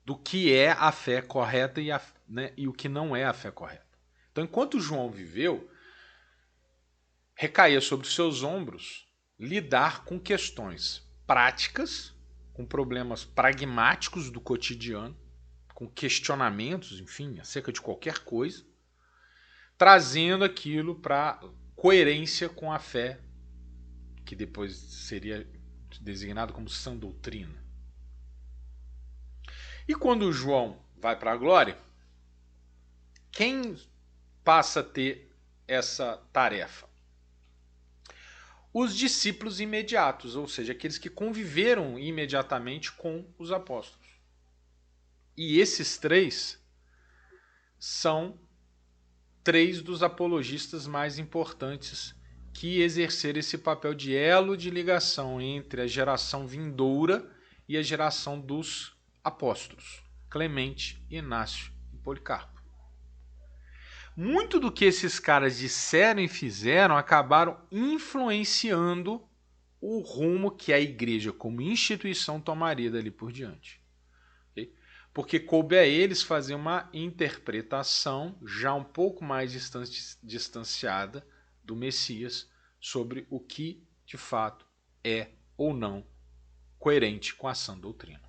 do que é a fé correta e o que não é a fé correta. Então, enquanto João viveu, recaía sobre os seus ombros lidar com questões práticas, com problemas pragmáticos do cotidiano, com questionamentos, enfim, acerca de qualquer coisa, trazendo aquilo para coerência com a fé, que depois seria designado como sã doutrina. E quando João vai para a glória, quem passa a ter essa tarefa? Os discípulos imediatos, ou seja, aqueles que conviveram imediatamente com os apóstolos. E esses três são três dos apologistas mais importantes que exerceram esse papel de elo de ligação entre a geração vindoura e a geração dos apóstolos, Clemente, Inácio e Policarpo. Muito do que esses caras disseram e fizeram acabaram influenciando o rumo que a igreja como instituição tomaria dali por diante. Okay? Porque coube a eles fazer uma interpretação já um pouco mais distanciada do Messias sobre o que, de fato, é ou não coerente com a sã doutrina.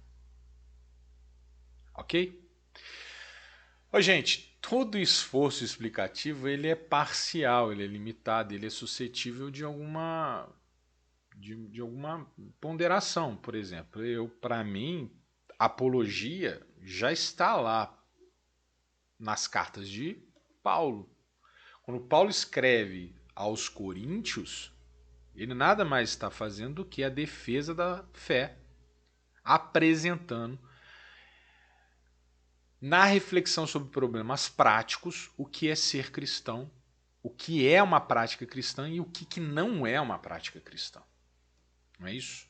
Ok? Ô, gente, todo esforço explicativo ele é parcial, ele é limitado, ele é suscetível de alguma ponderação. Por exemplo, para mim, apologia já está lá nas cartas de Paulo. Quando Paulo escreve aos Coríntios, ele nada mais está fazendo do que a defesa da fé, apresentando na reflexão sobre problemas práticos o que é ser cristão, o que é uma prática cristã e o que não é uma prática cristã. Não é isso?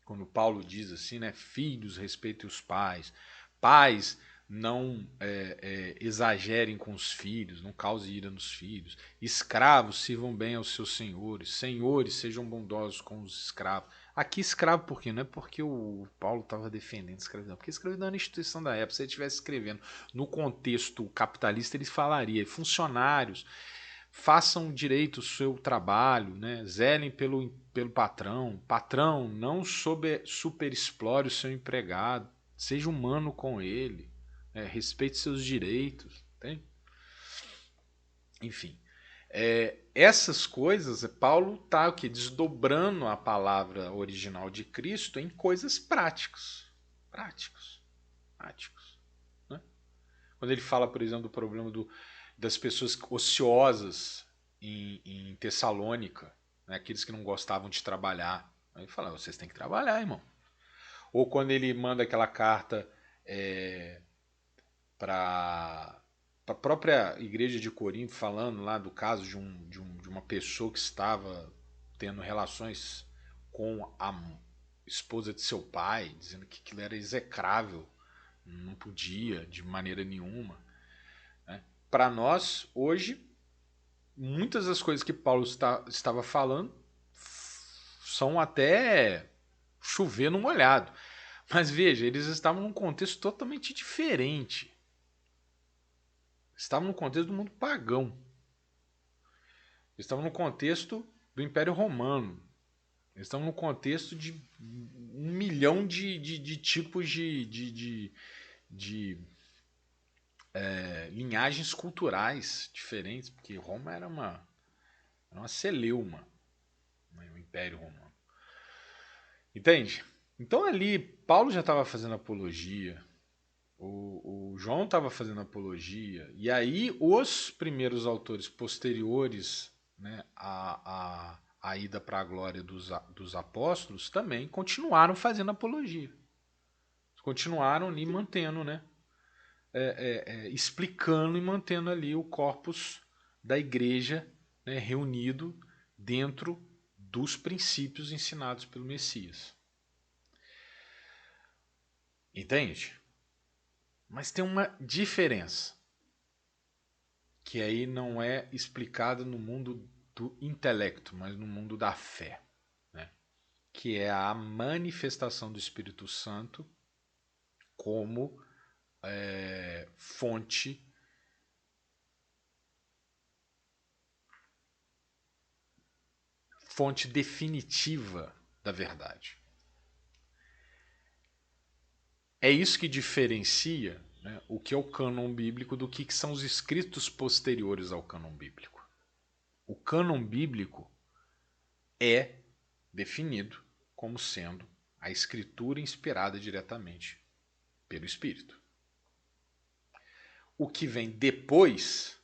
Quando Paulo diz assim, né? Filhos, respeitem os pais. Pais, não exagerem com os filhos, não cause ira nos filhos. Escravos, sirvam bem aos seus senhores. Senhores, sejam bondosos com os escravos. Aqui escravo por quê? Não é porque o Paulo estava defendendo a escravidão, porque a escravidão era a instituição da época. Se ele estivesse escrevendo no contexto capitalista, ele falaria funcionários, façam direito o seu trabalho, né? Zelem pelo patrão. Patrão, não superexplore o seu empregado. Seja humano com ele. Respeite seus direitos. Entende? Enfim. Essas coisas, Paulo está desdobrando a palavra original de Cristo em coisas práticas. Práticos. Práticos. Né? Quando ele fala, por exemplo, do problema das pessoas ociosas em Tessalônica, né? Aqueles que não gostavam de trabalhar. Aí ele fala, vocês têm que trabalhar, irmão. Ou quando ele manda aquela carta para a própria igreja de Corinto, falando lá do caso de uma pessoa que estava tendo relações com a esposa de seu pai, dizendo que aquilo era execrável, não podia de maneira nenhuma. Né? Para nós, hoje, muitas das coisas que Paulo estava falando são até chover no molhado. Mas veja, eles estavam num contexto totalmente diferente. Estavam no contexto do mundo pagão. Estavam no contexto do Império Romano. Estavam no contexto de 1 milhão de tipos de linhagens culturais diferentes, porque Roma era uma celeuma, né, o Império Romano. Entende? Então ali, Paulo já estava fazendo apologia, o João estava fazendo apologia, e aí os primeiros autores posteriores, né, à ida para a glória dos apóstolos também continuaram fazendo apologia. Continuaram ali mantendo, né, explicando e mantendo ali o corpus da igreja, né, reunido dentro dos princípios ensinados pelo Messias. Entende? Mas tem uma diferença, que aí não é explicada no mundo do intelecto, mas no mundo da fé, né? Que é a manifestação do Espírito Santo como fonte definitiva da verdade. É isso que diferencia, né, o que é o cânon bíblico do que são os escritos posteriores ao cânon bíblico. O cânon bíblico é definido como sendo a escritura inspirada diretamente pelo Espírito. O que vem depois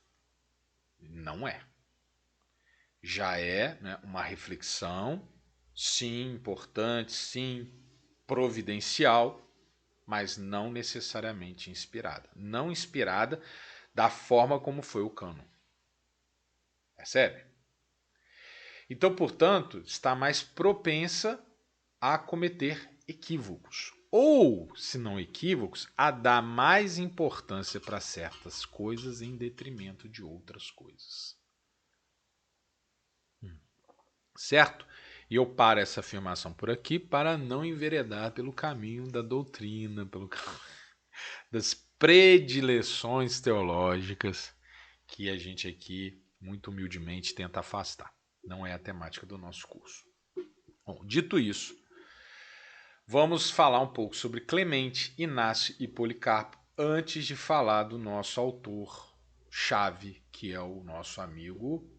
não é. Já é, né, uma reflexão, sim, importante, sim, providencial, mas não necessariamente inspirada. Não inspirada da forma como foi o cânon. Percebe? Então, portanto, está mais propensa a cometer equívocos. Ou, se não equívocos, a dar mais importância para certas coisas em detrimento de outras coisas. Certo? E eu paro essa afirmação por aqui para não enveredar pelo caminho da doutrina, pelo caminho das predileções teológicas que a gente aqui, muito humildemente, tenta afastar. Não é a temática do nosso curso. Bom, dito isso, vamos falar um pouco sobre Clemente, Inácio e Policarpo antes de falar do nosso autor chave, que é o nosso amigo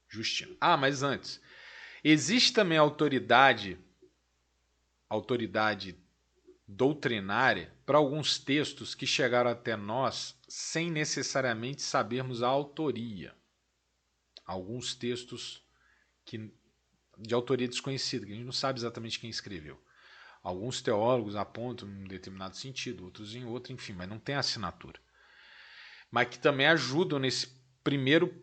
Justino. Ah, mas antes, existe também autoridade doutrinária para alguns textos que chegaram até nós sem necessariamente sabermos a autoria. Alguns textos de autoria desconhecida, que a gente não sabe exatamente quem escreveu. Alguns teólogos apontam em um determinado sentido, outros em outro, enfim, mas não tem assinatura. Mas que também ajudam nesse primeiro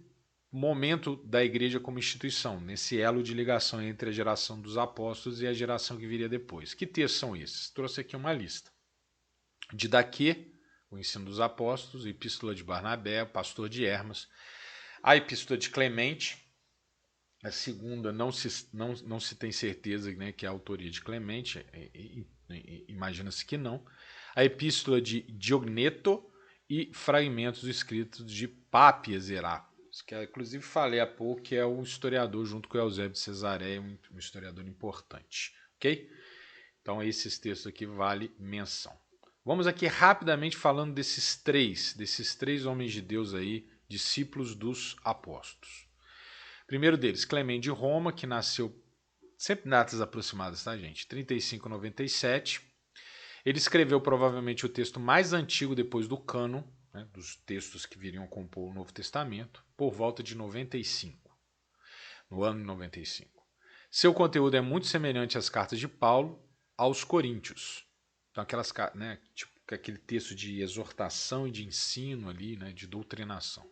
momento da igreja como instituição, nesse elo de ligação entre a geração dos apóstolos e a geração que viria depois. Que textos são esses? Trouxe aqui uma lista. Didaquê, o ensino dos apóstolos, Epístola de Barnabé, o pastor de Hermas, a Epístola de Clemente, a segunda não se tem certeza, né, que é a autoria de Clemente, imagina-se que não, a Epístola de Diogneto e fragmentos escritos de Pápias Heráclitos, que inclusive falei há pouco, que é um historiador junto com Eusébio de Cesareia, um historiador importante, ok? Então esses textos aqui vale menção. Vamos aqui rapidamente falando desses três homens de Deus aí, discípulos dos apóstolos. Primeiro deles, Clemente de Roma, que nasceu, sempre datas aproximadas, tá, gente? 35 a 97. Ele escreveu provavelmente o texto mais antigo depois do cânon, né, dos textos que viriam a compor o Novo Testamento, por volta de 95, no ano de 95. Seu conteúdo é muito semelhante às cartas de Paulo aos Coríntios. Então, aquelas, né, tipo, aquele texto de exortação e de ensino ali, né, de doutrinação.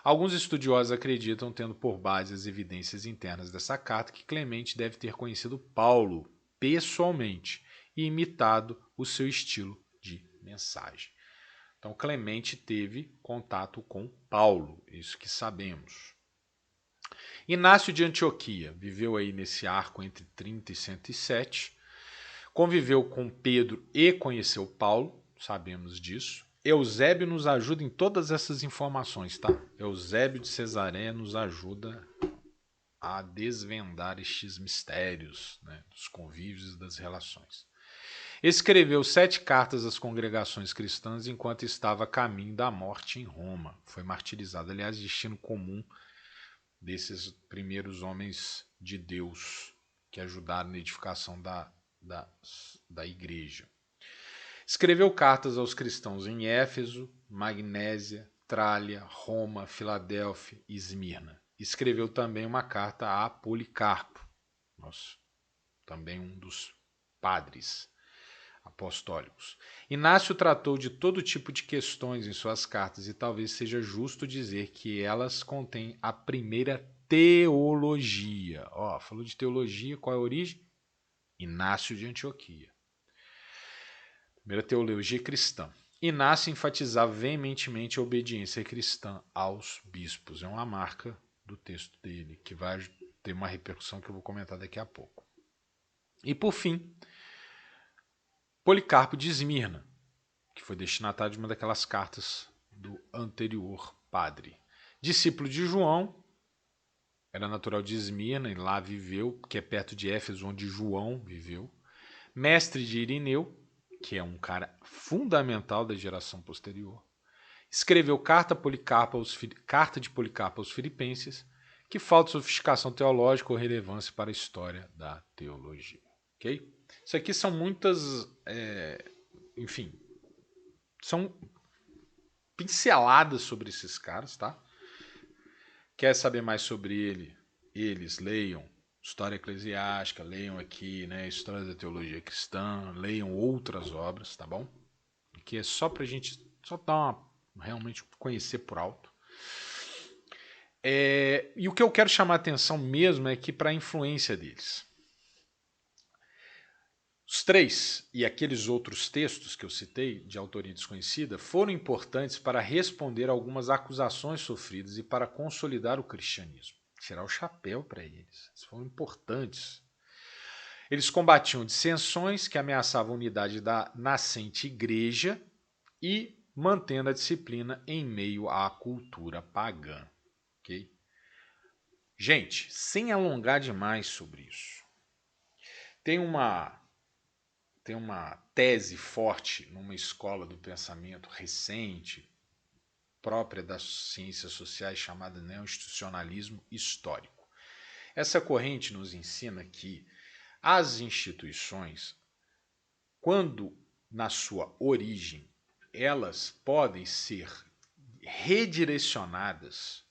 Alguns estudiosos acreditam, tendo por base as evidências internas dessa carta, que Clemente deve ter conhecido Paulo pessoalmente e imitado o seu estilo de mensagem. Então, Clemente teve contato com Paulo, isso que sabemos. Inácio de Antioquia viveu aí nesse arco entre 30 e 107, conviveu com Pedro e conheceu Paulo, sabemos disso. Eusébio nos ajuda em todas essas informações, tá? Eusébio de Cesareia nos ajuda a desvendar estes mistérios, né, dos convívios e das relações. Escreveu 7 cartas às congregações cristãs enquanto estava a caminho da morte em Roma. Foi martirizado. Aliás, destino comum desses primeiros homens de Deus que ajudaram na edificação da igreja. Escreveu cartas aos cristãos em Éfeso, Magnésia, Trália, Roma, Filadélfia e Esmirna. Escreveu também uma carta a Policarpo, também um dos padres apostólicos. Inácio tratou de todo tipo de questões em suas cartas e talvez seja justo dizer que elas contêm a primeira teologia. Falou de teologia, qual é a origem? Inácio de Antioquia. Primeira teologia cristã. Inácio enfatizava veementemente a obediência cristã aos bispos. É uma marca do texto dele, que vai ter uma repercussão que eu vou comentar daqui a pouco. E por fim, Policarpo de Esmirna, que foi destinatário de uma daquelas cartas do anterior padre. Discípulo de João, era natural de Esmirna e lá viveu, que é perto de Éfeso, onde João viveu. Mestre de Irineu, que é um cara fundamental da geração posterior. Escreveu carta de Policarpo aos Filipenses, que falta sofisticação teológica ou relevância para a história da teologia. Okay? Isso aqui são muitas, enfim, são pinceladas sobre esses caras, tá? Quer saber mais sobre eles, leiam História Eclesiástica, leiam aqui, né, História da Teologia Cristã, leiam outras obras, tá bom? Que é só pra gente só dar realmente conhecer por alto. E o que eu quero chamar a atenção mesmo é que para a influência deles. Os 3 e aqueles outros textos que eu citei, de autoria desconhecida, foram importantes para responder a algumas acusações sofridas e para consolidar o cristianismo. Tirar o chapéu para eles. Eles foram importantes. Eles combatiam dissensões que ameaçavam a unidade da nascente igreja e mantendo a disciplina em meio à cultura pagã. Okay? Gente, sem alongar demais sobre isso, tem uma tese forte numa escola do pensamento recente, própria das ciências sociais, chamada neo-institucionalismo histórico. Essa corrente nos ensina que as instituições, quando na sua origem, elas podem ser redirecionadas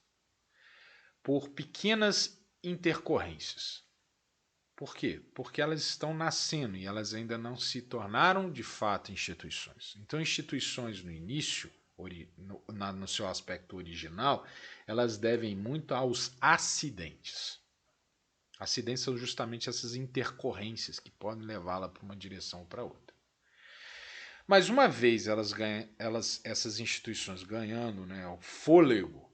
por pequenas intercorrências. Por quê? Porque elas estão nascendo e elas ainda não se tornaram de fato instituições. Então, instituições no início, no seu aspecto original, elas devem muito aos acidentes. Acidentes são justamente essas intercorrências que podem levá-la para uma direção ou para outra. Mas uma vez essas instituições ganhando, né, o fôlego,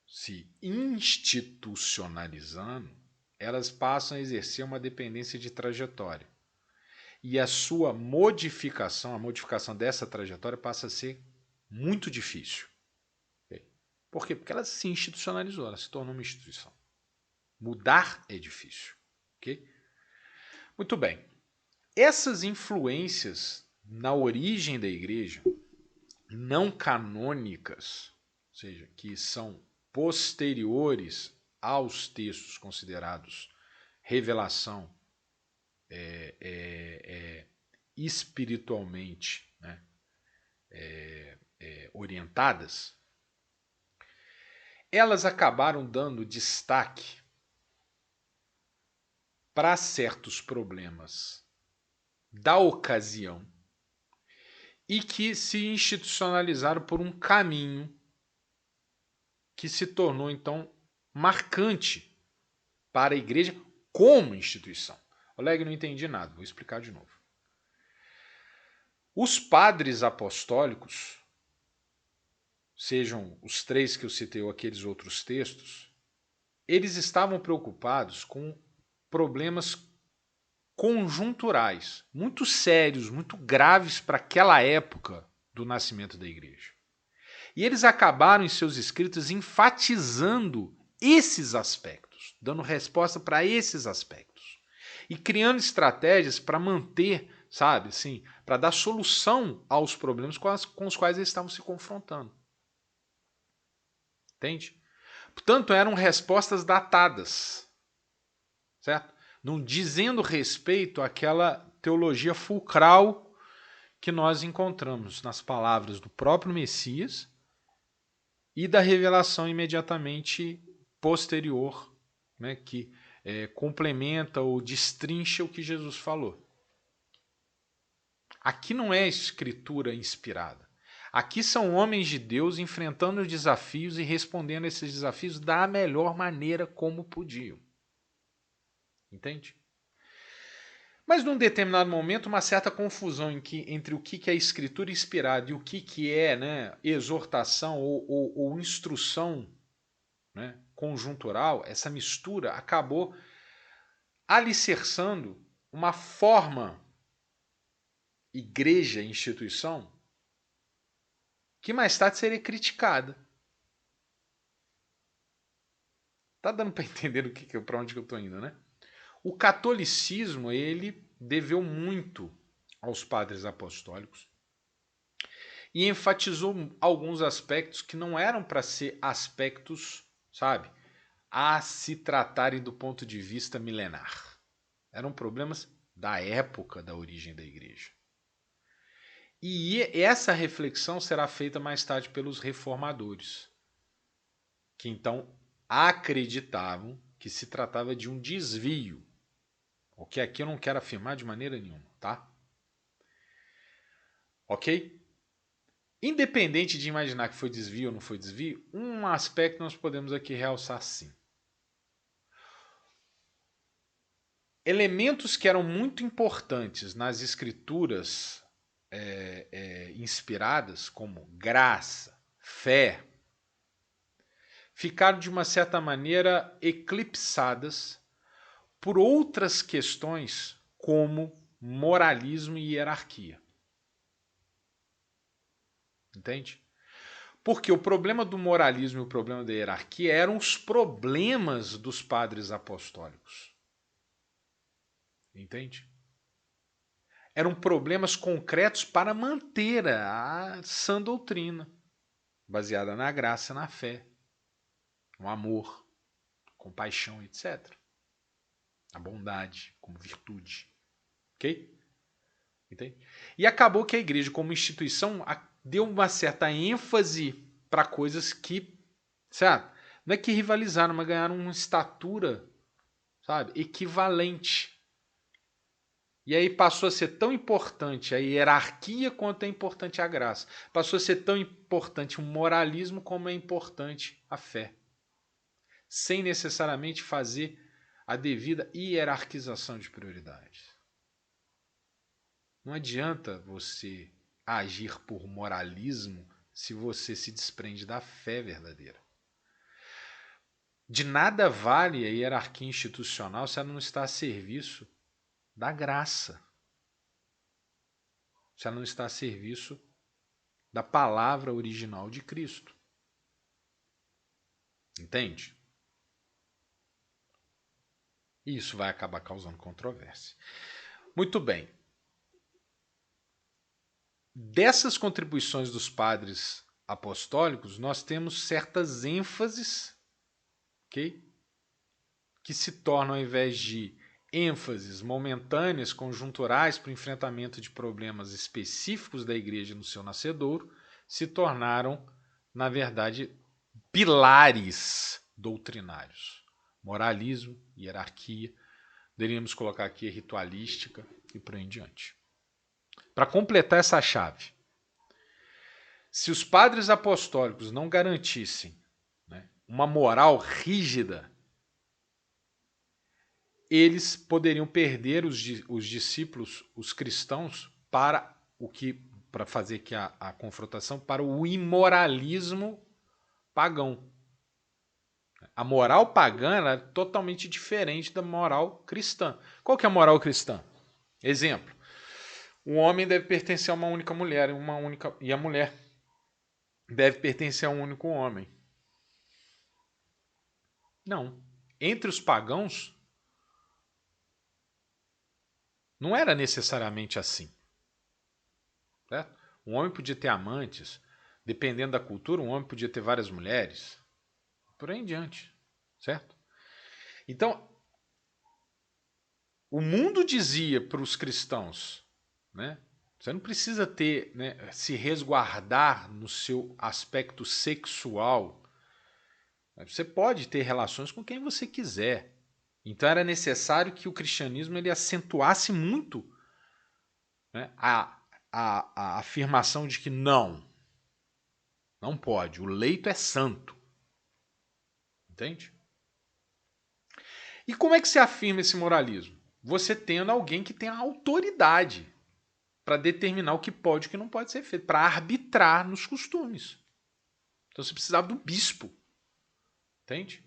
se institucionalizando, elas passam a exercer uma dependência de trajetória. E a sua modificação, a modificação dessa trajetória passa a ser muito difícil. Por quê? Porque ela se institucionalizou, ela se tornou uma instituição. Mudar é difícil. Okay? Muito bem. Essas influências na origem da igreja, não canônicas, ou seja, que são posteriores aos textos considerados revelação espiritualmente, né, orientadas, elas acabaram dando destaque para certos problemas da ocasião e que se institucionalizaram por um caminho que se tornou, então, marcante para a igreja como instituição. Oleg, não entendi nada, vou explicar de novo. Os padres apostólicos, sejam os 3 que eu citei ou aqueles outros textos, eles estavam preocupados com problemas conjunturais, muito sérios, muito graves para aquela época do nascimento da igreja. E eles acabaram em seus escritos enfatizando esses aspectos, dando resposta para esses aspectos e criando estratégias para manter, sabe, assim, para dar solução aos problemas com os quais eles estavam se confrontando. Entende? Portanto, eram respostas datadas, certo? Não dizendo respeito àquela teologia fulcral que nós encontramos nas palavras do próprio Messias e da revelação imediatamente posterior, né, que complementa ou destrincha o que Jesus falou. Aqui não é escritura inspirada. Aqui são homens de Deus enfrentando desafios e respondendo a esses desafios da melhor maneira como podiam. Entende? Mas num determinado momento, uma certa confusão entre o que é escritura inspirada e o que é, né, exortação ou instrução, né, conjuntural, essa mistura acabou alicerçando uma forma igreja, instituição, que mais tarde seria criticada. Tá dando para entender para onde que eu estou indo, né? O catolicismo, ele deveu muito aos padres apostólicos e enfatizou alguns aspectos que não eram para ser aspectos, sabe, a se tratarem do ponto de vista milenar. Eram problemas da época da origem da igreja. E essa reflexão será feita mais tarde pelos reformadores, que então acreditavam que se tratava de um desvio, o que aqui eu não quero afirmar de maneira nenhuma, tá? Ok? Independente de imaginar que foi desvio ou não foi desvio, um aspecto nós podemos aqui realçar sim. Elementos que eram muito importantes nas escrituras inspiradas, como graça, fé, ficaram de uma certa maneira eclipsadas por outras questões como moralismo e hierarquia. Entende? Porque o problema do moralismo e o problema da hierarquia eram os problemas dos padres apostólicos. Entende? Eram problemas concretos para manter a sã doutrina, baseada na graça, na fé, no amor, compaixão, etc. A bondade como virtude. Ok? Entende? E acabou que a igreja, como instituição, deu uma certa ênfase para coisas que, sabe, não é que rivalizaram, mas ganharam uma estatura, sabe, equivalente. E aí passou a ser tão importante a hierarquia quanto é importante a graça. Passou a ser tão importante o moralismo como é importante a fé. Sem necessariamente fazer a devida hierarquização de prioridades. Não adianta você agir por moralismo se você se desprende da fé verdadeira. De nada vale a hierarquia institucional se ela não está a serviço da graça. Se ela não está a serviço da palavra original de Cristo. Entende? E isso vai acabar causando controvérsia. Muito bem. Dessas contribuições dos padres apostólicos, nós temos certas ênfases, ok? Que se tornam, ao invés de ênfases momentâneas, conjunturais para o enfrentamento de problemas específicos da igreja no seu nascedouro, se tornaram, na verdade, pilares doutrinários. Moralismo, hierarquia, deveríamos colocar aqui ritualística e por aí em diante. Para completar essa chave, se os padres apostólicos não garantissem, né, uma moral rígida, eles poderiam perder os discípulos, os cristãos, para fazer aqui a confrontação, para o imoralismo pagão. A moral pagã é totalmente diferente da moral cristã. Qual que é a moral cristã? Exemplo. O homem deve pertencer a uma única mulher e a mulher deve pertencer a um único homem. Não. Entre os pagãos, não era necessariamente assim. Certo? Um homem podia ter amantes, dependendo da cultura, um homem podia ter várias mulheres, por aí em diante. Certo? Então, o mundo dizia para os cristãos, né? Você não precisa ter, né, se resguardar no seu aspecto sexual. Você pode ter relações com quem você quiser. Então era necessário que o cristianismo ele acentuasse muito, né, a afirmação de que não pode. O leito é santo. Entende? E como é que se afirma esse moralismo? Você tendo alguém que tem a autoridade para determinar o que pode e o que não pode ser feito, para arbitrar nos costumes. Então você precisava do bispo. Entende?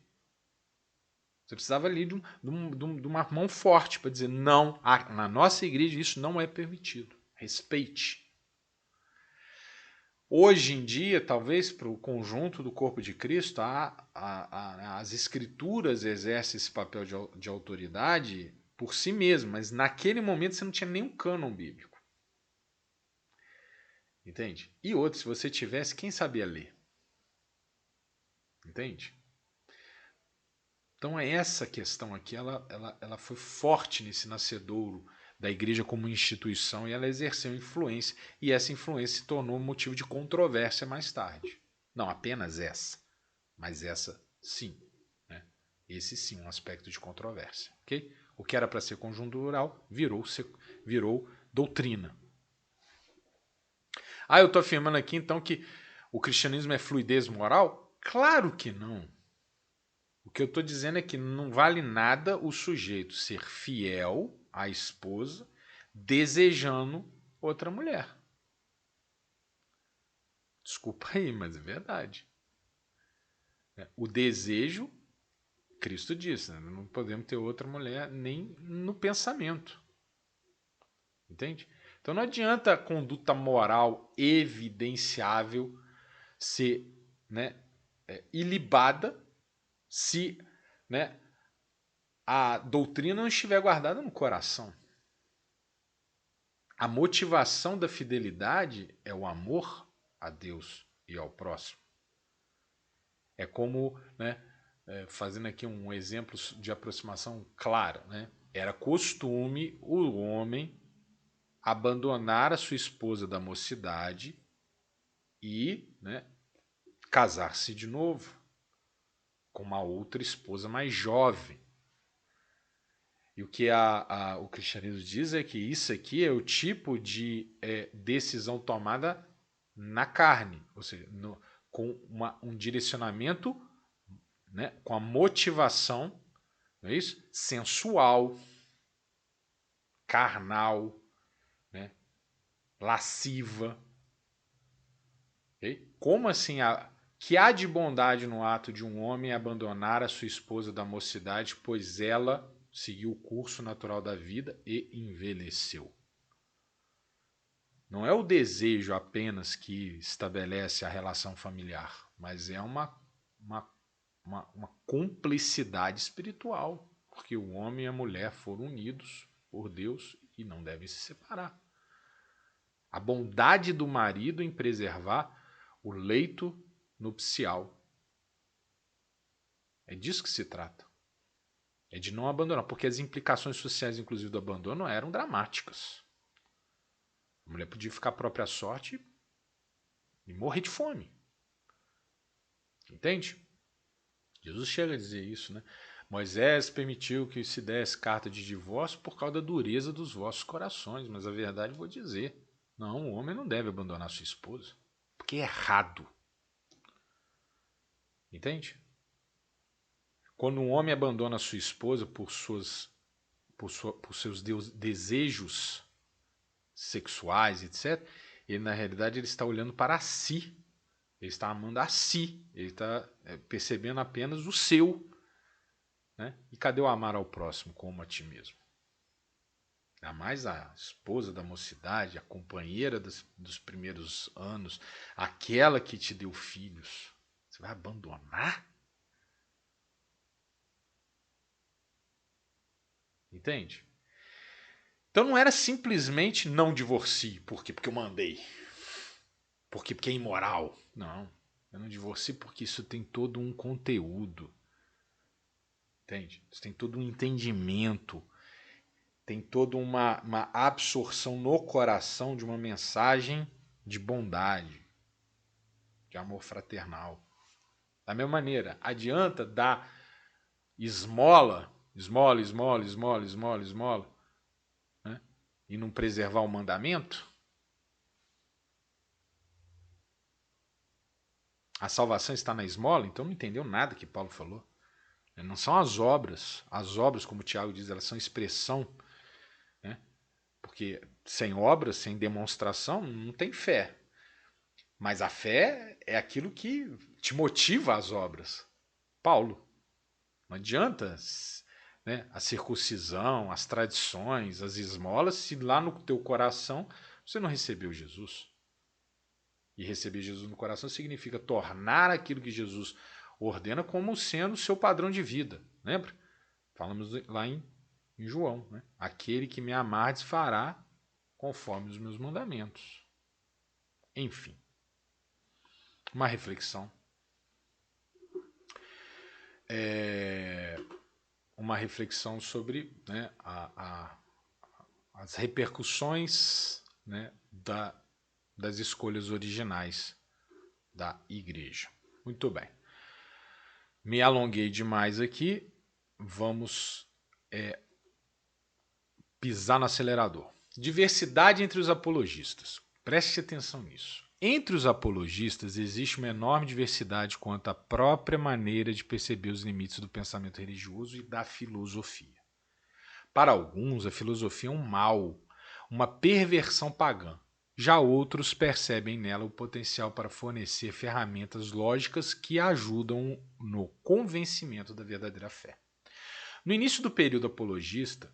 Você precisava ali de uma mão forte para dizer não, na nossa igreja isso não é permitido. Respeite. Hoje em dia, talvez para o conjunto do corpo de Cristo, as escrituras exercem esse papel de autoridade por si mesmo, mas naquele momento você não tinha nenhum cânon bíblico. Entende? E outro, se você tivesse, quem sabia ler? Entende? Então essa questão aqui, ela foi forte nesse nascedouro da igreja como instituição e ela exerceu influência e essa influência se tornou motivo de controvérsia mais tarde. Não apenas essa, mas essa sim. Né? Esse sim um aspecto de controvérsia. Okay? O que era para ser conjuntural virou doutrina. Eu estou afirmando aqui então que o cristianismo é fluidez moral? Claro que não. O que eu estou dizendo é que não vale nada o sujeito ser fiel à esposa desejando outra mulher. Desculpa aí, mas é verdade. O desejo, Cristo disse, né? Não podemos ter outra mulher nem no pensamento. Entende? Então não adianta a conduta moral evidenciável ser, né, ilibada se, né, a doutrina não estiver guardada no coração. A motivação da fidelidade é o amor a Deus e ao próximo. É como, né, fazendo aqui um exemplo de aproximação clara, né, era costume o homem abandonar a sua esposa da mocidade e, né, casar-se de novo com uma outra esposa mais jovem. E o que o cristianismo diz é que isso aqui é o tipo de decisão tomada na carne, ou seja, com um direcionamento, né, com a motivação, não é isso? Sensual, carnal, né, lasciva. Okay? Como assim que há de bondade no ato de um homem abandonar a sua esposa da mocidade, pois ela seguiu o curso natural da vida e envelheceu? Não é o desejo apenas que estabelece a relação familiar, mas é uma cumplicidade espiritual, porque o homem e a mulher foram unidos por Deus e não devem se separar. A bondade do marido em preservar o leito nupcial. É disso que se trata. É de não abandonar, porque as implicações sociais, inclusive do abandono, eram dramáticas. A mulher podia ficar à própria sorte e morrer de fome. Entende? Jesus chega a dizer isso, né? Moisés permitiu que se desse carta de divórcio por causa da dureza dos vossos corações, mas a verdade eu vou dizer, não, o homem não deve abandonar sua esposa, porque é errado. Entende? Quando um homem abandona sua esposa por seus desejos sexuais, etc., ele na realidade ele está olhando para si. Ele está amando a si. Ele está percebendo apenas o seu. Né? E cadê o amar ao próximo como a ti mesmo? A mais a esposa da mocidade, a companheira dos primeiros anos, aquela que te deu filhos. Você vai abandonar? Entende? Então não era simplesmente não divorcie, por quê? Porque eu mandei. Porque é imoral. Não, eu não divorcie porque isso tem todo um conteúdo. Entende? Isso tem todo um entendimento. Tem toda uma absorção no coração de uma mensagem de bondade, de amor fraternal. Da mesma maneira, adianta dar esmola, né? E não preservar o mandamento? A salvação está na esmola? Então não entendeu nada que Paulo falou. Não são as obras. As obras, como o Tiago diz, elas são expressão. Né? Porque sem obras, sem demonstração, não tem fé. Mas a fé é aquilo que te motiva às obras. Paulo, não adianta, né, a circuncisão, as tradições, as esmolas, se lá no teu coração você não recebeu Jesus. E receber Jesus no coração significa tornar aquilo que Jesus ordena como sendo o seu padrão de vida. Lembra? Falamos lá em João. Né? Aquele que me amardes fará conforme os meus mandamentos. Enfim, uma reflexão. Uma reflexão sobre, né, as repercussões, né, das escolhas originais da igreja. Muito bem. Me alonguei demais aqui. Vamos pisar no acelerador. Diversidade entre os apologistas. Preste atenção nisso. Entre os apologistas existe uma enorme diversidade quanto à própria maneira de perceber os limites do pensamento religioso e da filosofia. Para alguns, a filosofia é um mal, uma perversão pagã. Já outros percebem nela o potencial para fornecer ferramentas lógicas que ajudam no convencimento da verdadeira fé. No início do período apologista,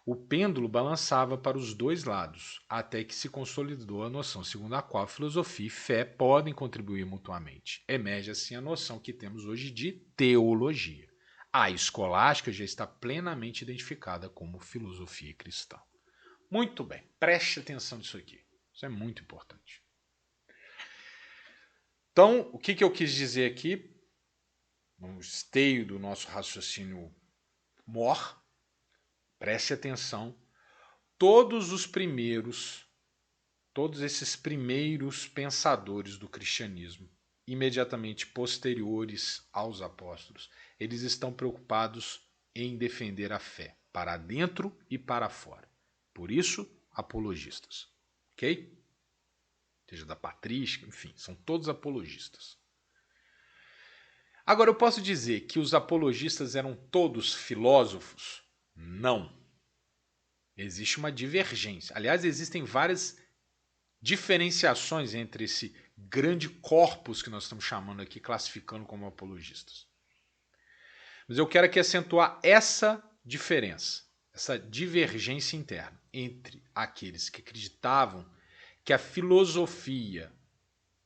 o pêndulo balançava para os dois lados, até que se consolidou a noção segundo a qual filosofia e fé podem contribuir mutuamente. Emerge assim a noção que temos hoje de teologia. A escolástica já está plenamente identificada como filosofia cristã. Muito bem, preste atenção nisso aqui. Isso é muito importante. Então, o que eu quis dizer aqui, no esteio do nosso raciocínio mor, preste atenção, todos esses primeiros pensadores do cristianismo, imediatamente posteriores aos apóstolos, eles estão preocupados em defender a fé. para dentro e para fora. Por isso, apologistas. Ok? Seja da patrística, enfim, são todos apologistas. Agora, eu posso dizer que os apologistas eram todos filósofos? Não. Existe uma divergência. Aliás, existem várias diferenciações entre esse grande corpus que nós estamos chamando aqui, classificando como apologistas. Mas eu quero aqui acentuar essa diferença, essa divergência interna entre aqueles que acreditavam que a filosofia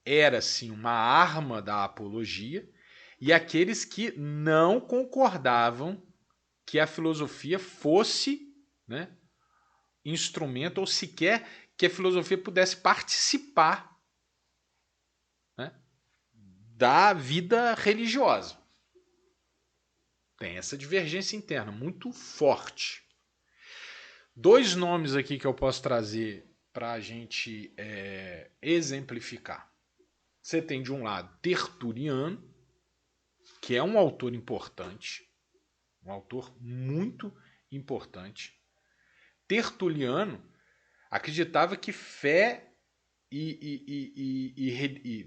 era, sim, uma arma da apologia e aqueles que não concordavam que a filosofia fosse, né, instrumento ou sequer que a filosofia pudesse participar, né, da vida religiosa. Tem essa divergência interna muito forte. Dois nomes aqui que eu posso trazer para a gente exemplificar. Você tem de um lado Tertuliano, que é um autor importante, um autor muito importante. Tertuliano acreditava que fé e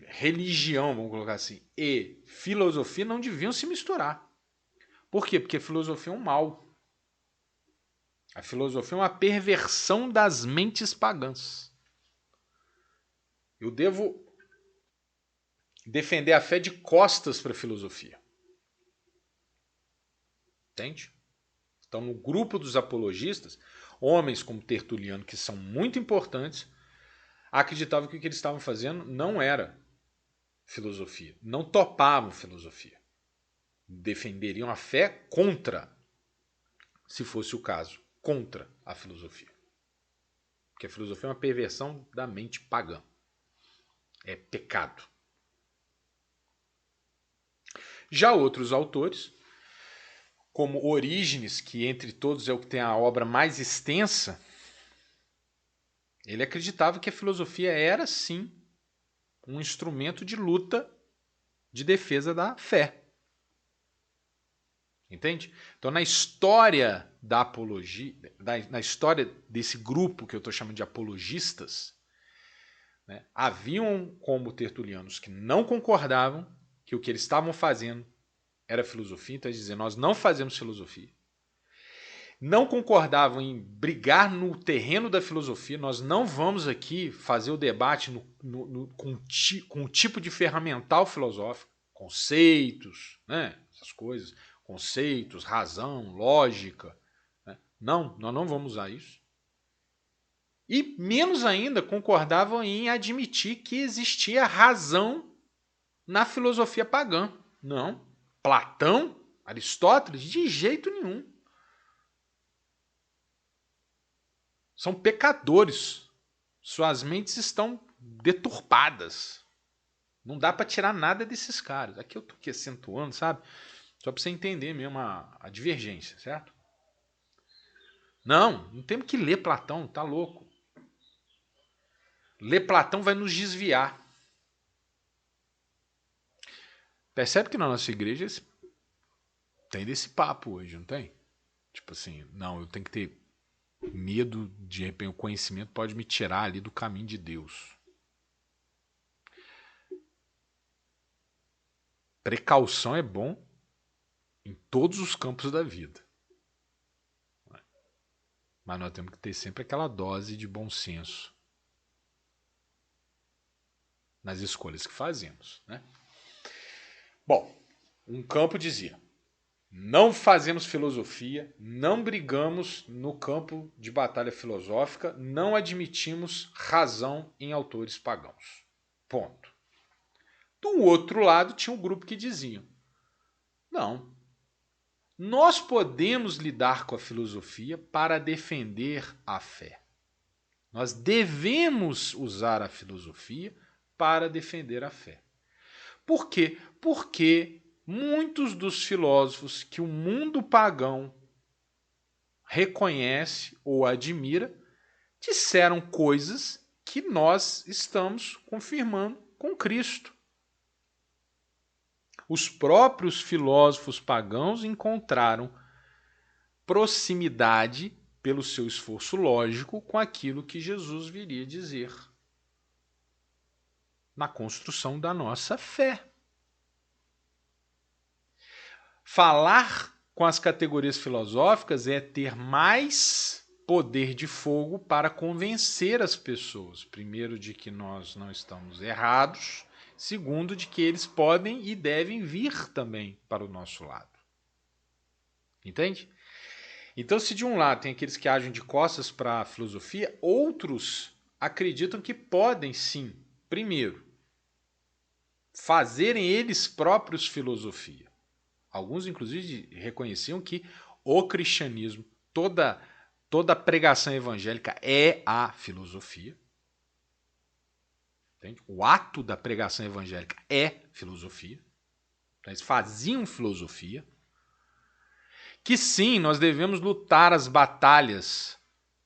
religião, vamos colocar assim, e filosofia não deviam se misturar. Por quê? Porque a filosofia é um mal. A filosofia é uma perversão das mentes pagãs. Eu devo defender a fé de costas para a filosofia. Entende? Então, no grupo dos apologistas, homens como Tertuliano, que são muito importantes, acreditavam que o que eles estavam fazendo não era filosofia. Não topavam filosofia. Defenderiam a fé contra, se fosse o caso, contra a filosofia. Porque a filosofia é uma perversão da mente pagã. É pecado. Já outros autores, como Orígenes, que entre todos é o que tem a obra mais extensa, ele acreditava que a filosofia era, sim, um instrumento de luta, de defesa da fé. Entende? Então, na história da apologia, na história desse grupo que eu estou chamando de apologistas, né, haviam como tertulianos que não concordavam que o que eles estavam fazendo era filosofia, então eles diziam, nós não fazemos filosofia. Não concordavam em brigar no terreno da filosofia, nós não vamos aqui fazer o debate com o tipo de ferramental filosófico, conceitos, né, essas coisas, conceitos, razão, lógica. Né? Não, nós não vamos usar isso. E menos ainda concordavam em admitir que existia razão na filosofia pagã. Não. Platão, Aristóteles, de jeito nenhum. São pecadores. Suas mentes estão deturpadas. Não dá para tirar nada desses caras. Aqui eu estou aqui acentuando, sabe? Só para você entender mesmo a divergência, certo? Não temos que ler Platão, tá louco. Ler Platão vai nos desviar. Percebe que na nossa igreja tem desse papo hoje, não tem? Tipo assim, não, eu tenho que ter medo de repente o conhecimento pode me tirar ali do caminho de Deus. Precaução é bom em todos os campos da vida. Mas nós temos que ter sempre aquela dose de bom senso nas escolhas que fazemos, né? Bom, um campo dizia, não fazemos filosofia, não brigamos no campo de batalha filosófica, não admitimos razão em autores pagãos. Ponto. Do outro lado tinha um grupo que dizia, não, nós podemos lidar com a filosofia para defender a fé. Nós devemos usar a filosofia para defender a fé. Por quê? Porque muitos dos filósofos que o mundo pagão reconhece ou admira disseram coisas que nós estamos confirmando com Cristo. Os próprios filósofos pagãos encontraram proximidade, pelo seu esforço lógico, com aquilo que Jesus viria dizer na construção da nossa fé. Falar com as categorias filosóficas é ter mais poder de fogo para convencer as pessoas, primeiro, de que nós não estamos errados, segundo, de que eles podem e devem vir também para o nosso lado. Entende? Então, se de um lado tem aqueles que agem de costas para a filosofia, outros acreditam que podem sim, primeiro, fazerem eles próprios filosofia. Alguns, inclusive, reconheciam que o cristianismo, toda a pregação evangélica é a filosofia. Entende? O ato da pregação evangélica é filosofia. Então, eles faziam filosofia. Que sim, nós devemos lutar as batalhas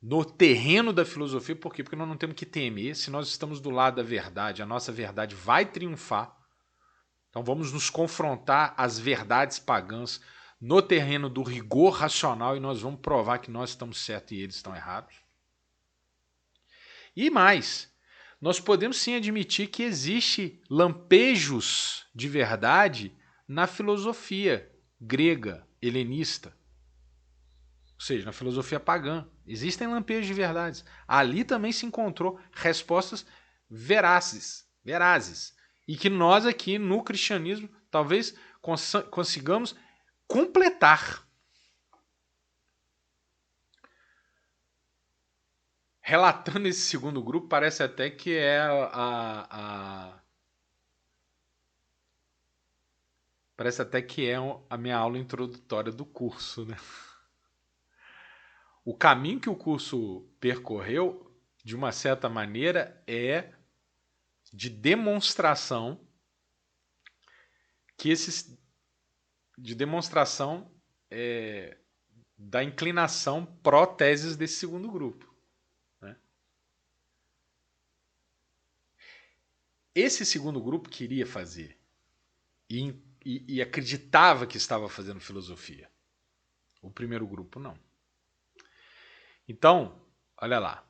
no terreno da filosofia. Por quê? Porque nós não temos que temer. Se nós estamos do lado da verdade, a nossa verdade vai triunfar. Então vamos nos confrontar às verdades pagãs no terreno do rigor racional e nós vamos provar que nós estamos certos e eles estão errados. E mais, nós podemos sim admitir que existe lampejos de verdade na filosofia grega, helenista. Ou seja, na filosofia pagã. Existem lampejos de verdades. Ali também se encontrou respostas verazes. E que nós aqui no cristianismo talvez consigamos completar. Relatando esse segundo grupo, parece até que é parece até que é a minha aula introdutória do curso, né? O caminho que o curso percorreu, de uma certa maneira, é de demonstração da inclinação pró-teses desse segundo grupo. Né? Esse segundo grupo queria fazer e acreditava que estava fazendo filosofia. O primeiro grupo não. Então, olha lá.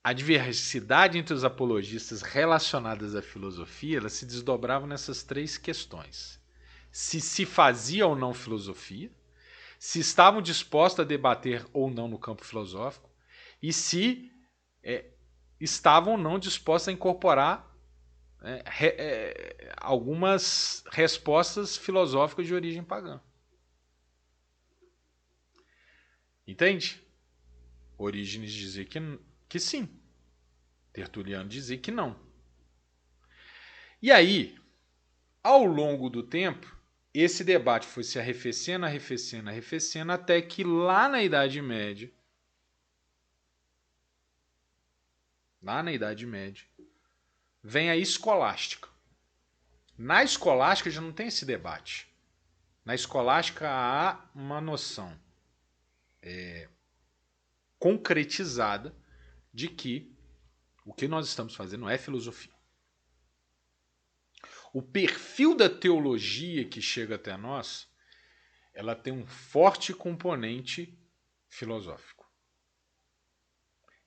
A diversidade entre os apologistas relacionadas à filosofia, ela se desdobrava nessas três questões. Se fazia ou não filosofia, se estavam dispostos a debater ou não no campo filosófico, e se estavam ou não dispostos a incorporar algumas respostas filosóficas de origem pagã. Entende? Orígenes dizia que sim. Tertuliano dizia que não. E aí, ao longo do tempo, esse debate foi se arrefecendo, até que lá na Idade Média, vem a escolástica. Na escolástica já não tem esse debate. Na escolástica há uma noção concretizada de que o que nós estamos fazendo é filosofia. O perfil da teologia que chega até nós, ela tem um forte componente filosófico.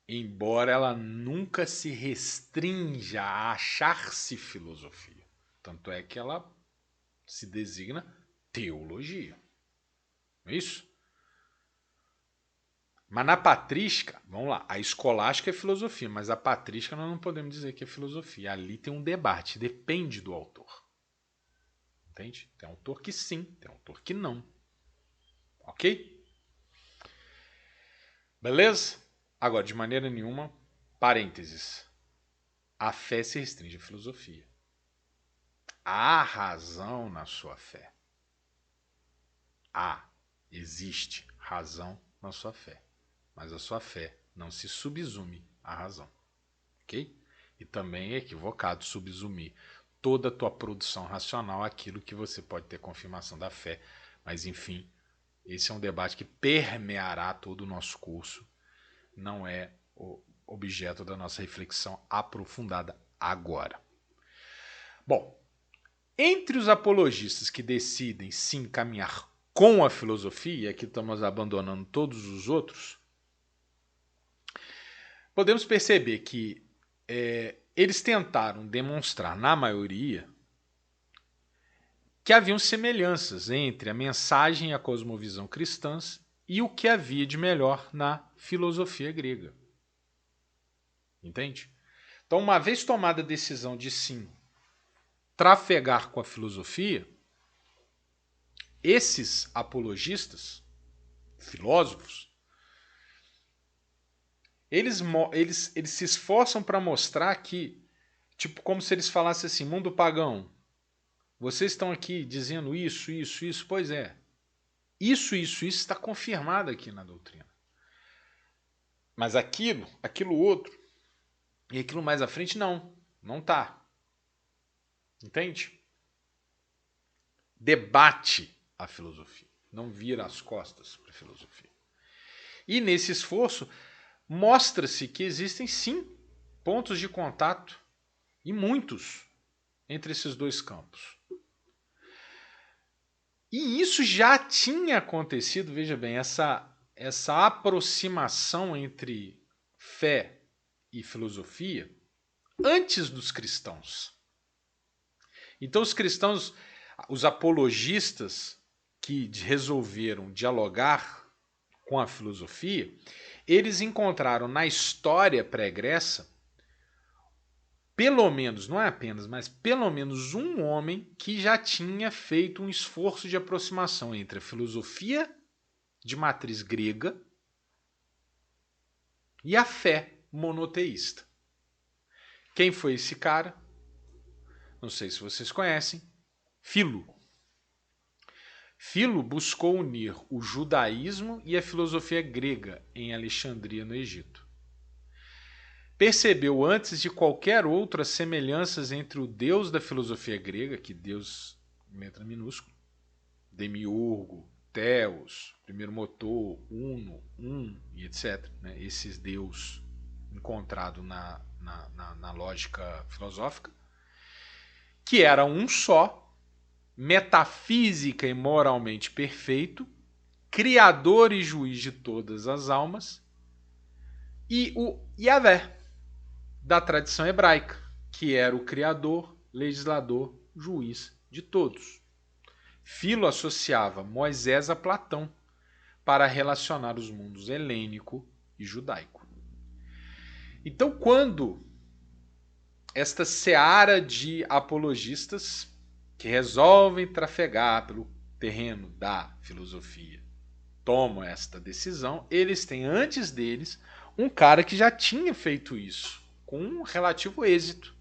Embora ela nunca se restrinja a achar-se filosofia. Tanto é que ela se designa teologia. Não é isso? Mas na patrística, vamos lá, a escolástica é filosofia, mas a patrística nós não podemos dizer que é filosofia. Ali tem um debate, depende do autor. Entende? Tem autor que sim, tem autor que não. Ok? Beleza? Agora, de maneira nenhuma, parênteses. A fé se restringe à filosofia. Há razão na sua fé. Existe razão na sua fé. Mas a sua fé não se subsume à razão. Ok? E também é equivocado subsumir toda a tua produção racional àquilo que você pode ter confirmação da fé. Mas, enfim, esse é um debate que permeará todo o nosso curso. Não é o objeto da nossa reflexão aprofundada agora. Bom, entre os apologistas que decidem se encaminhar com a filosofia, e aqui estamos abandonando todos os outros, podemos perceber que eles tentaram demonstrar, na maioria, que haviam semelhanças entre a mensagem e a cosmovisão cristãs e o que havia de melhor na filosofia grega. Entende? Então, uma vez tomada a decisão de sim trafegar com a filosofia, esses apologistas, filósofos, eles se esforçam para mostrar que, tipo, como se eles falassem assim, mundo pagão, vocês estão aqui dizendo isso, isso, isso, pois é. Isso está confirmado aqui na doutrina. Mas aquilo outro, e aquilo mais à frente, não está. Entende? Debate a filosofia, não vira as costas para a filosofia. E nesse esforço, mostra-se que existem sim pontos de contato, e muitos, entre esses dois campos. E isso já tinha acontecido, veja bem, essa aproximação entre fé e filosofia antes dos cristãos. Então os cristãos, os apologistas que resolveram dialogar com a filosofia, eles encontraram na história pregressa pelo menos, não é apenas, mas pelo menos um homem que já tinha feito um esforço de aproximação entre a filosofia de matriz grega e a fé monoteísta. Quem foi esse cara? Não sei se vocês conhecem. Filo. Filo buscou unir o judaísmo e a filosofia grega em Alexandria, no Egito. Percebeu antes de qualquer outra as semelhanças entre o deus da filosofia grega, que Deus, letra minúscula, Demiurgo, Theos, primeiro motor, Uno, e etc. Né? Esses deus encontrados na lógica filosófica, que era um só, metafísica e moralmente perfeito, criador e juiz de todas as almas, e o Yahvé, da tradição hebraica, que era o criador, legislador, juiz de todos. Filo associava Moisés a Platão para relacionar os mundos helênico e judaico. Então, quando esta seara de apologistas que resolvem trafegar pelo terreno da filosofia tomam esta decisão, eles têm antes deles um cara que já tinha feito isso com um relativo êxito,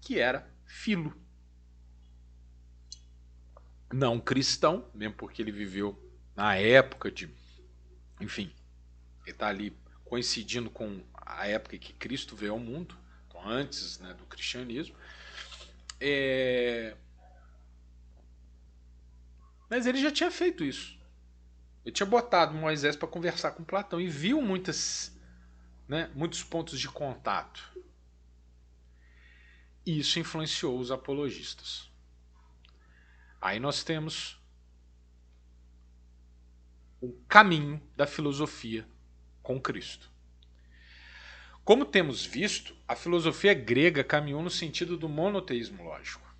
que era Filo. Não cristão, mesmo porque ele viveu na época de... Enfim, ele está ali coincidindo com a época que Cristo veio ao mundo, então antes, né, do cristianismo. Mas ele já tinha feito isso. Ele tinha botado Moisés para conversar com Platão e viu muitos pontos de contato. E isso influenciou os apologistas. Aí nós temos o caminho da filosofia com Cristo. Como temos visto, a filosofia grega caminhou no sentido do monoteísmo lógico.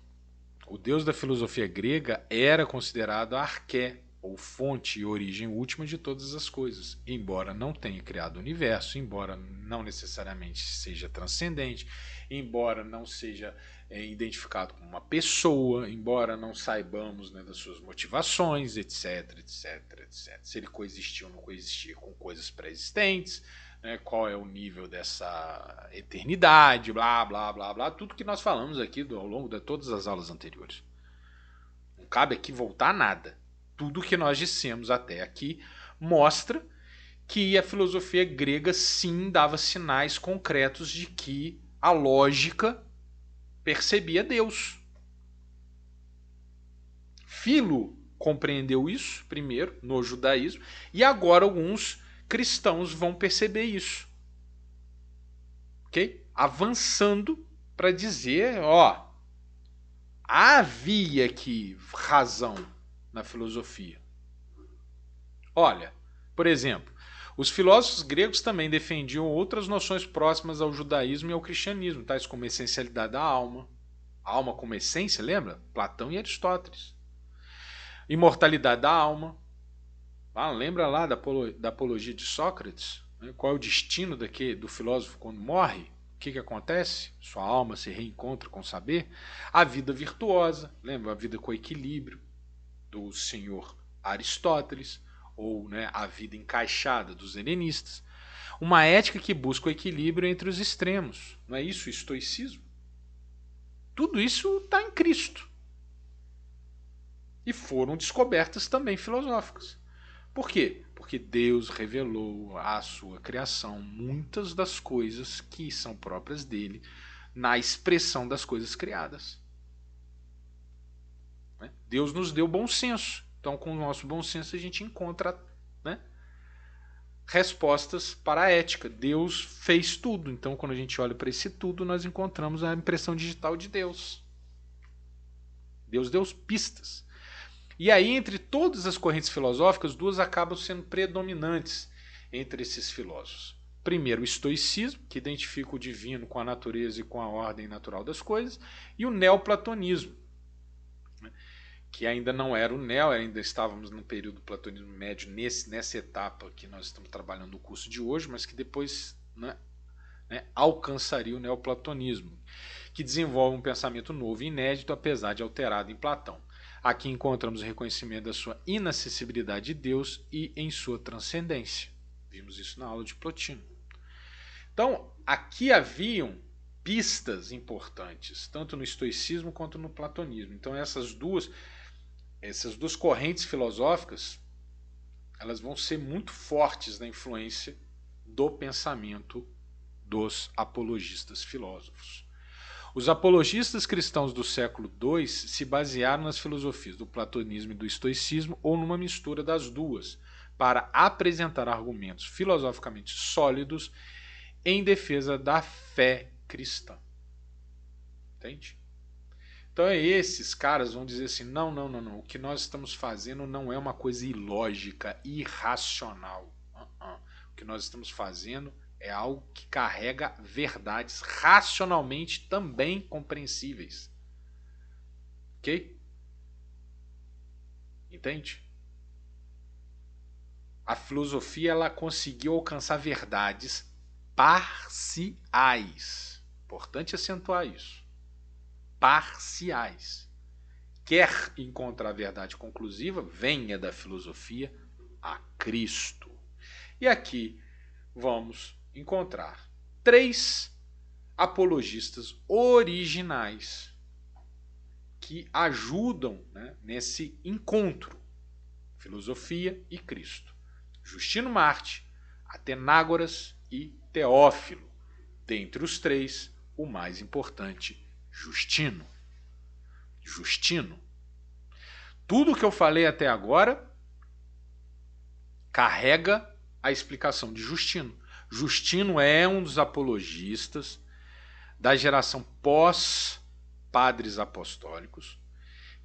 O deus da filosofia grega era considerado a arqué, ou fonte e origem última de todas as coisas, embora não tenha criado o universo, embora não necessariamente seja transcendente, embora não seja identificado como uma pessoa, embora não saibamos, né, das suas motivações, etc, etc, etc. Se ele coexistiu ou não coexistia com coisas pré-existentes, né, qual é o nível dessa eternidade, blá, blá, blá, blá, tudo que nós falamos aqui ao longo de todas as aulas anteriores. Não cabe aqui voltar a nada. Tudo que nós dissemos até aqui mostra que a filosofia grega sim dava sinais concretos de que a lógica percebia Deus. Filo compreendeu isso primeiro no judaísmo e agora alguns cristãos vão perceber isso. Ok? Avançando para dizer, havia aqui razão na filosofia. Olha, por exemplo, os filósofos gregos também defendiam outras noções próximas ao judaísmo e ao cristianismo, tais como a essencialidade da alma. A alma como essência, lembra? Platão e Aristóteles. Imortalidade da alma. Lembra lá da apologia de Sócrates? Qual é o destino do filósofo quando morre? O que acontece? Sua alma se reencontra com o saber. A vida virtuosa, lembra? A vida com equilíbrio do senhor Aristóteles, ou a vida encaixada dos helenistas. Uma ética que busca o equilíbrio entre os extremos. Não é isso o estoicismo? Tudo isso está em Cristo. E foram descobertas também filosóficas. Por quê? Porque Deus revelou à sua criação muitas das coisas que são próprias dele na expressão das coisas criadas. Deus nos deu bom senso. Então, com o nosso bom senso, a gente encontra respostas para a ética. Deus fez tudo. Então, quando a gente olha para esse tudo, nós encontramos a impressão digital de Deus. Deus deu pistas. E aí, entre todas as correntes filosóficas, duas acabam sendo predominantes entre esses filósofos. Primeiro, o estoicismo, que identifica o divino com a natureza e com a ordem natural das coisas, e o neoplatonismo, que ainda não era o neo, ainda estávamos no período do platonismo médio, nessa etapa que nós estamos trabalhando no curso de hoje, mas que depois alcançaria o neoplatonismo, que desenvolve um pensamento novo e inédito, apesar de alterado em Platão. Aqui encontramos o reconhecimento da sua inacessibilidade de Deus e em sua transcendência. Vimos isso na aula de Plotino. Então, aqui haviam pistas importantes, tanto no estoicismo quanto no platonismo. Então, essas duas correntes filosóficas, elas vão ser muito fortes na influência do pensamento dos apologistas filósofos. Os apologistas cristãos do século II se basearam nas filosofias do platonismo e do estoicismo ou numa mistura das duas, para apresentar argumentos filosoficamente sólidos em defesa da fé cristã. Entende? Então esses caras vão dizer assim, não, o que nós estamos fazendo não é uma coisa ilógica, irracional. O que nós estamos fazendo é algo que carrega verdades racionalmente também compreensíveis. Ok? Entende? A filosofia ela conseguiu alcançar verdades parciais. Importante acentuar isso. Parciais. Quer encontrar a verdade conclusiva? Venha da filosofia a Cristo. E aqui vamos encontrar 3 apologistas originais que ajudam nesse encontro, filosofia e Cristo. Justino Marte, Atenágoras e Teófilo. Dentre os 3, o mais importante, Justino. Tudo que eu falei até agora carrega a explicação de Justino. Justino é um dos apologistas da geração pós-padres apostólicos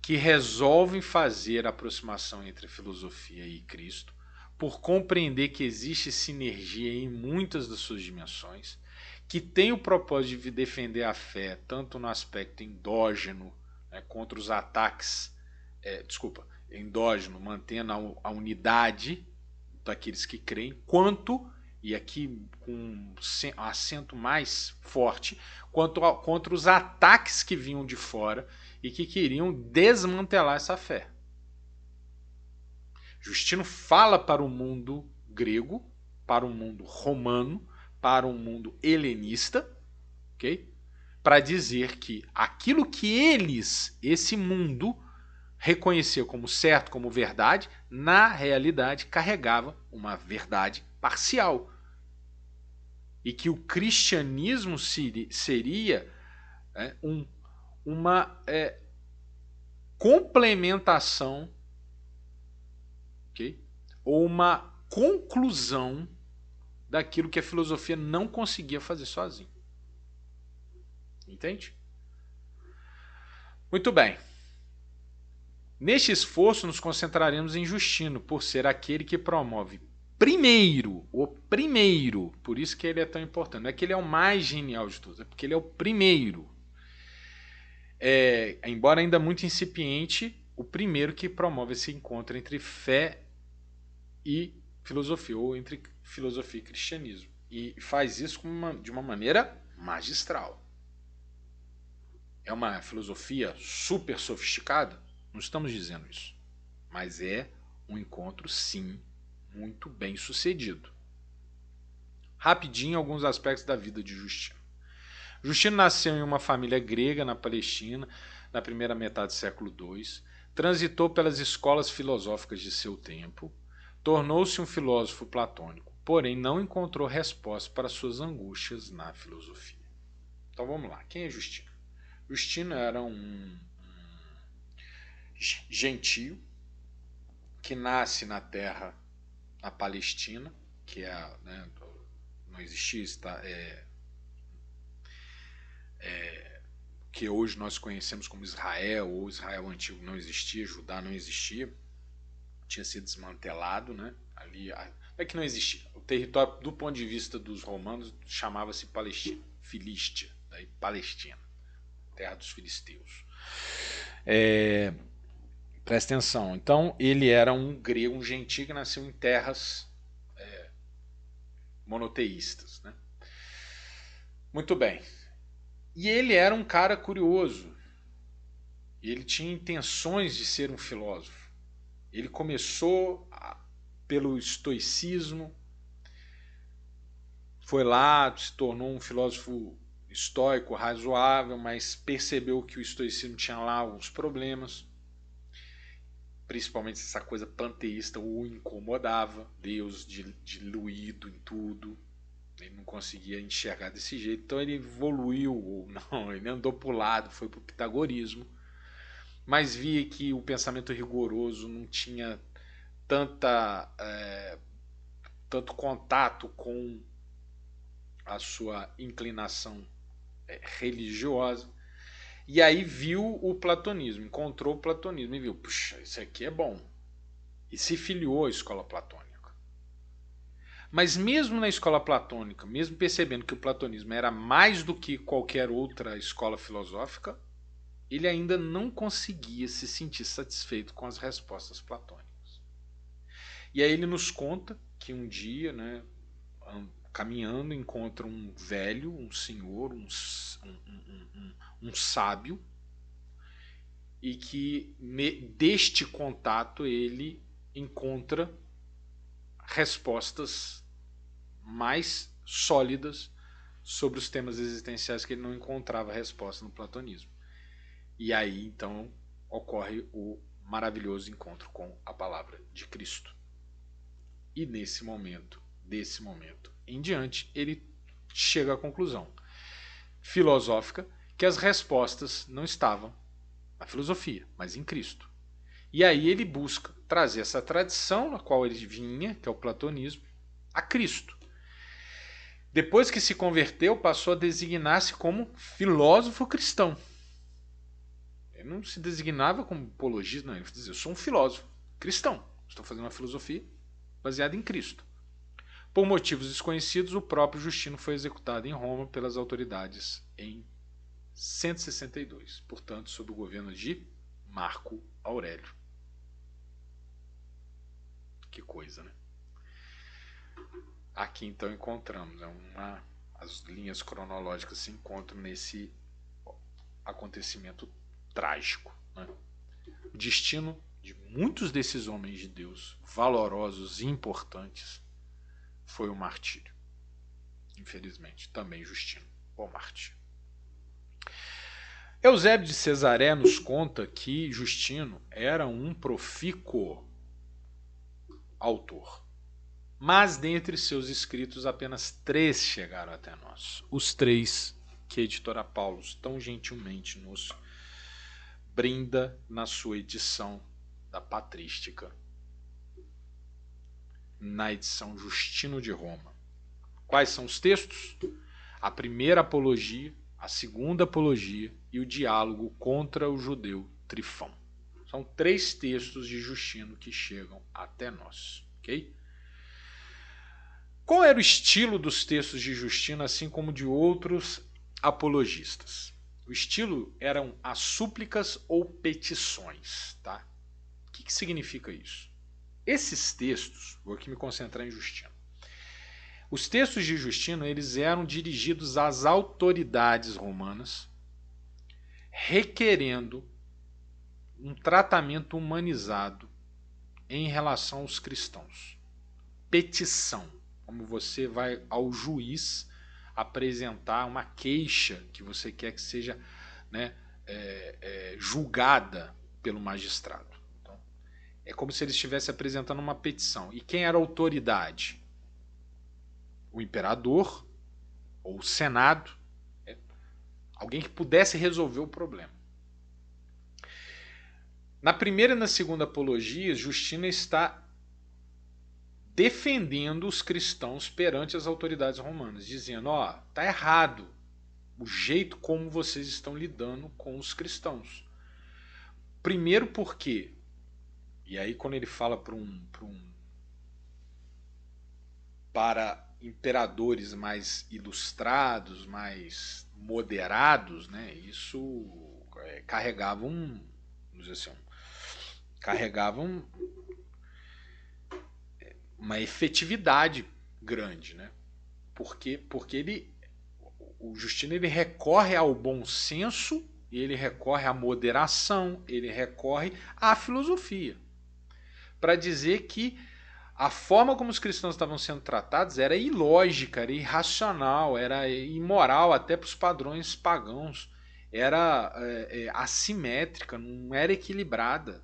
que resolvem fazer a aproximação entre a filosofia e Cristo por compreender que existe sinergia em muitas das suas dimensões, que tem o propósito de defender a fé tanto no aspecto endógeno, contra os ataques, endógeno, mantendo a unidade daqueles que creem, quanto, e aqui com um acento mais forte, contra os ataques que vinham de fora e que queriam desmantelar essa fé. Justino fala para o mundo grego, para o mundo romano, para o mundo helenista, ok? Para dizer que aquilo que esse mundo, reconhecia como certo, como verdade, na realidade carregava uma verdade parcial. E que o cristianismo seria uma complementação, okay? Ou uma conclusão daquilo que a filosofia não conseguia fazer sozinha. Entende? Muito bem. Neste esforço nos concentraremos em Justino, por ser aquele que promove primeiro, o primeiro, por isso que ele é tão importante. Não é que ele é o mais genial de todos, é porque ele é o primeiro. Embora ainda muito incipiente, o primeiro que promove esse encontro entre fé e filosofia, ou entre filosofia e cristianismo. E faz isso de uma maneira magistral. É uma filosofia super sofisticada? Não estamos dizendo isso. Mas é um encontro, sim, muito bem sucedido. Rapidinho, alguns aspectos da vida de Justino. Justino nasceu em uma família grega na Palestina, na primeira metade do século II, transitou pelas escolas filosóficas de seu tempo, tornou-se um filósofo platônico, porém não encontrou resposta para suas angústias na filosofia. Então vamos lá, quem é Justino? Justino era um gentio que nasce na terra, na Palestina, que é, né, não existia, que hoje nós conhecemos como Israel, ou Israel antigo não existia, Judá não existia, tinha sido desmantelado, né? Ali, não é que não existia, o território do ponto de vista dos romanos chamava-se Palestina, Filístia, daí Palestina, terra dos filisteus. Presta atenção, então ele era um grego, um gentio que nasceu em terras monoteístas, né? Muito bem. E ele era um cara curioso. Ele tinha intenções de ser um filósofo. Ele começou pelo estoicismo, foi lá, se tornou um filósofo estoico razoável, mas percebeu que o estoicismo tinha lá alguns problemas. Principalmente essa coisa panteísta o incomodava. Deus diluído em tudo. Ele não conseguia enxergar desse jeito, então ele evoluiu, ou não, ele andou para o lado, foi para o pitagorismo, mas via que o pensamento rigoroso não tinha tanto contato com a sua inclinação religiosa, e aí viu o platonismo, encontrou o platonismo e viu, puxa, isso aqui é bom, e se filiou à escola platônica. Mas mesmo na escola platônica, mesmo percebendo que o platonismo era mais do que qualquer outra escola filosófica, ele ainda não conseguia se sentir satisfeito com as respostas platônicas. E aí ele nos conta que um dia, né, caminhando, encontra um velho, um senhor, um sábio, e que deste contato ele encontra respostas mais sólidas sobre os temas existenciais que ele não encontrava resposta no platonismo. E aí então ocorre o maravilhoso encontro com a palavra de Cristo. E desse momento em diante, ele chega à conclusão filosófica que as respostas não estavam na filosofia, mas em Cristo. E aí ele busca trazer essa tradição na qual ele vinha, que é o platonismo, a Cristo. Depois que se converteu, passou a designar-se como filósofo cristão. Ele não se designava como apologista, não. Ele dizia, eu sou um filósofo cristão. Estou fazendo uma filosofia baseada em Cristo. Por motivos desconhecidos, o próprio Justino foi executado em Roma pelas autoridades em 162, portanto, sob o governo de Marco Aurélio. Que coisa, né? Aqui então encontramos as linhas cronológicas se encontram nesse acontecimento trágico, né? O destino de muitos desses homens de Deus, valorosos e importantes, foi o martírio. Infelizmente, também Justino, o mártir. Eusébio de Cesaré nos conta que Justino era um profícuo autor. Mas dentre seus escritos apenas 3 chegaram até nós. Os 3 que a editora Paulus tão gentilmente nos brinda na sua edição da Patrística, na edição Justino de Roma. Quais são os textos? A primeira apologia, a segunda apologia e o diálogo contra o judeu Trifão. São 3 textos de Justino que chegam até nós, ok? Qual era o estilo dos textos de Justino, assim como de outros apologistas? O estilo eram as súplicas ou petições, tá? O que significa isso? Esses textos, vou aqui me concentrar em Justino. Os textos de Justino, eles eram dirigidos às autoridades romanas, requerendo um tratamento humanizado em relação aos cristãos. Petição, como você vai ao juiz apresentar uma queixa que você quer que seja, né, julgada pelo magistrado. Então, é como se ele estivesse apresentando uma petição. E quem era a autoridade? O imperador ou o senado, alguém que pudesse resolver o problema. Na primeira e na segunda apologia, Justino está defendendo os cristãos perante as autoridades romanas, dizendo, ó, tá errado o jeito como vocês estão lidando com os cristãos. Primeiro porque, e aí quando ele fala para imperadores mais ilustrados, mais moderados, né, isso carregava vamos dizer assim, uma efetividade grande, né? Porque o Justino ele recorre ao bom senso, ele recorre à moderação, ele recorre à filosofia para dizer que a forma como os cristãos estavam sendo tratados era ilógica, era irracional, era imoral até para os padrões pagãos, era assimétrica, não era equilibrada,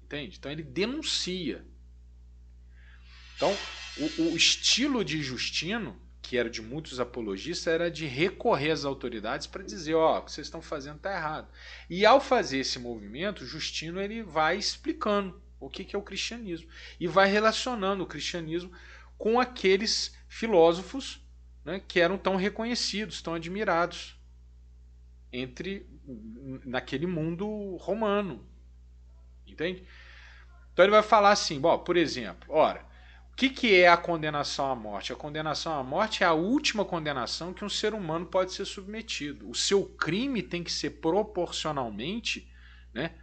entende? Então ele denuncia. Então, o estilo de Justino, que era de muitos apologistas, era de recorrer às autoridades para dizer, ó, o que vocês estão fazendo está errado. E ao fazer esse movimento, Justino ele vai explicando o que é o cristianismo e vai relacionando o cristianismo com aqueles filósofos, né, que eram tão reconhecidos, tão admirados naquele mundo romano, entende? Então ele vai falar assim, bom, por exemplo, ora, o que é a condenação à morte? A condenação à morte é a última condenação que um ser humano pode ser submetido. O seu crime tem que ser proporcionalmente, né?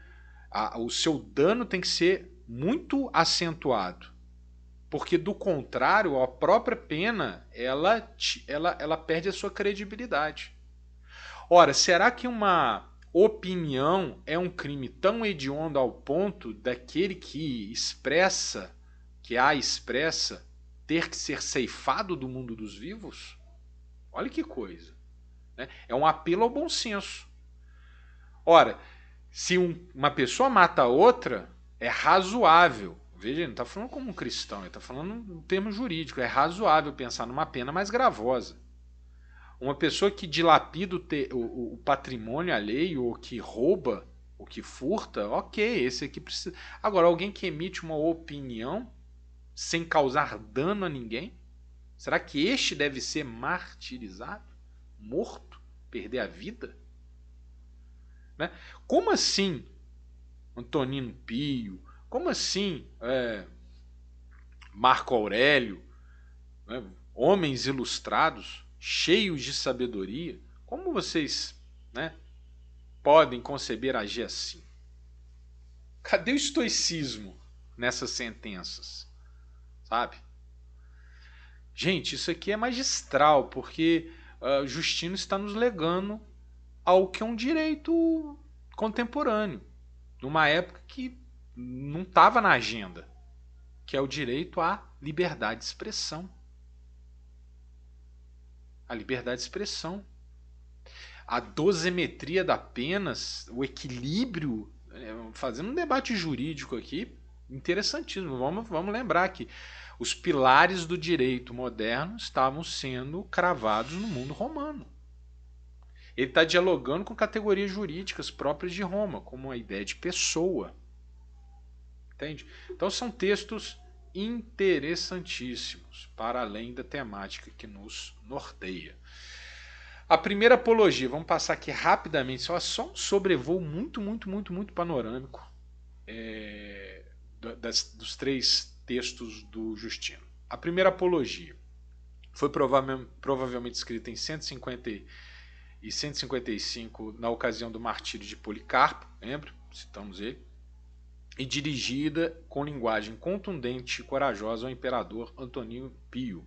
O seu dano tem que ser muito acentuado. Porque, do contrário, a própria pena ela perde a sua credibilidade. Ora, será que uma opinião é um crime tão hediondo ao ponto daquele que a expressa, ter que ser ceifado do mundo dos vivos? Olha que coisa, né? É um apelo ao bom senso. Ora, se uma pessoa mata a outra, é razoável. Veja, ele não está falando como um cristão, ele está falando no termo jurídico. É razoável pensar numa pena mais gravosa. Uma pessoa que dilapida o patrimônio alheio, ou que rouba, ou que furta, ok, esse aqui precisa. Agora, alguém que emite uma opinião sem causar dano a ninguém, será que este deve ser martirizado? Morto? Perder a vida? Né? Como assim Antonino Pio? Como assim Marco Aurélio? Né? Homens ilustrados, cheios de sabedoria. Como vocês, né, podem conceber agir assim? Cadê o estoicismo nessas sentenças? Sabe? Gente, isso aqui é magistral, porque Justino está nos legando ao que é um direito contemporâneo, numa época que não estava na agenda, que é o direito à liberdade de expressão. A liberdade de expressão. A dosimetria da pena, o equilíbrio, fazendo um debate jurídico aqui, interessantíssimo. Vamos lembrar que os pilares do direito moderno estavam sendo cravados no mundo romano. Ele está dialogando com categorias jurídicas próprias de Roma, como a ideia de pessoa. Entende? Então são textos interessantíssimos, para além da temática que nos norteia. A primeira apologia, vamos passar aqui rapidamente, só um sobrevoo muito panorâmico. dos três textos do Justino. A primeira apologia foi provavelmente escrita em 150 e 155 na ocasião do martírio de Policarpo, lembra? Citamos ele. E dirigida com linguagem contundente e corajosa ao imperador Antonino Pio,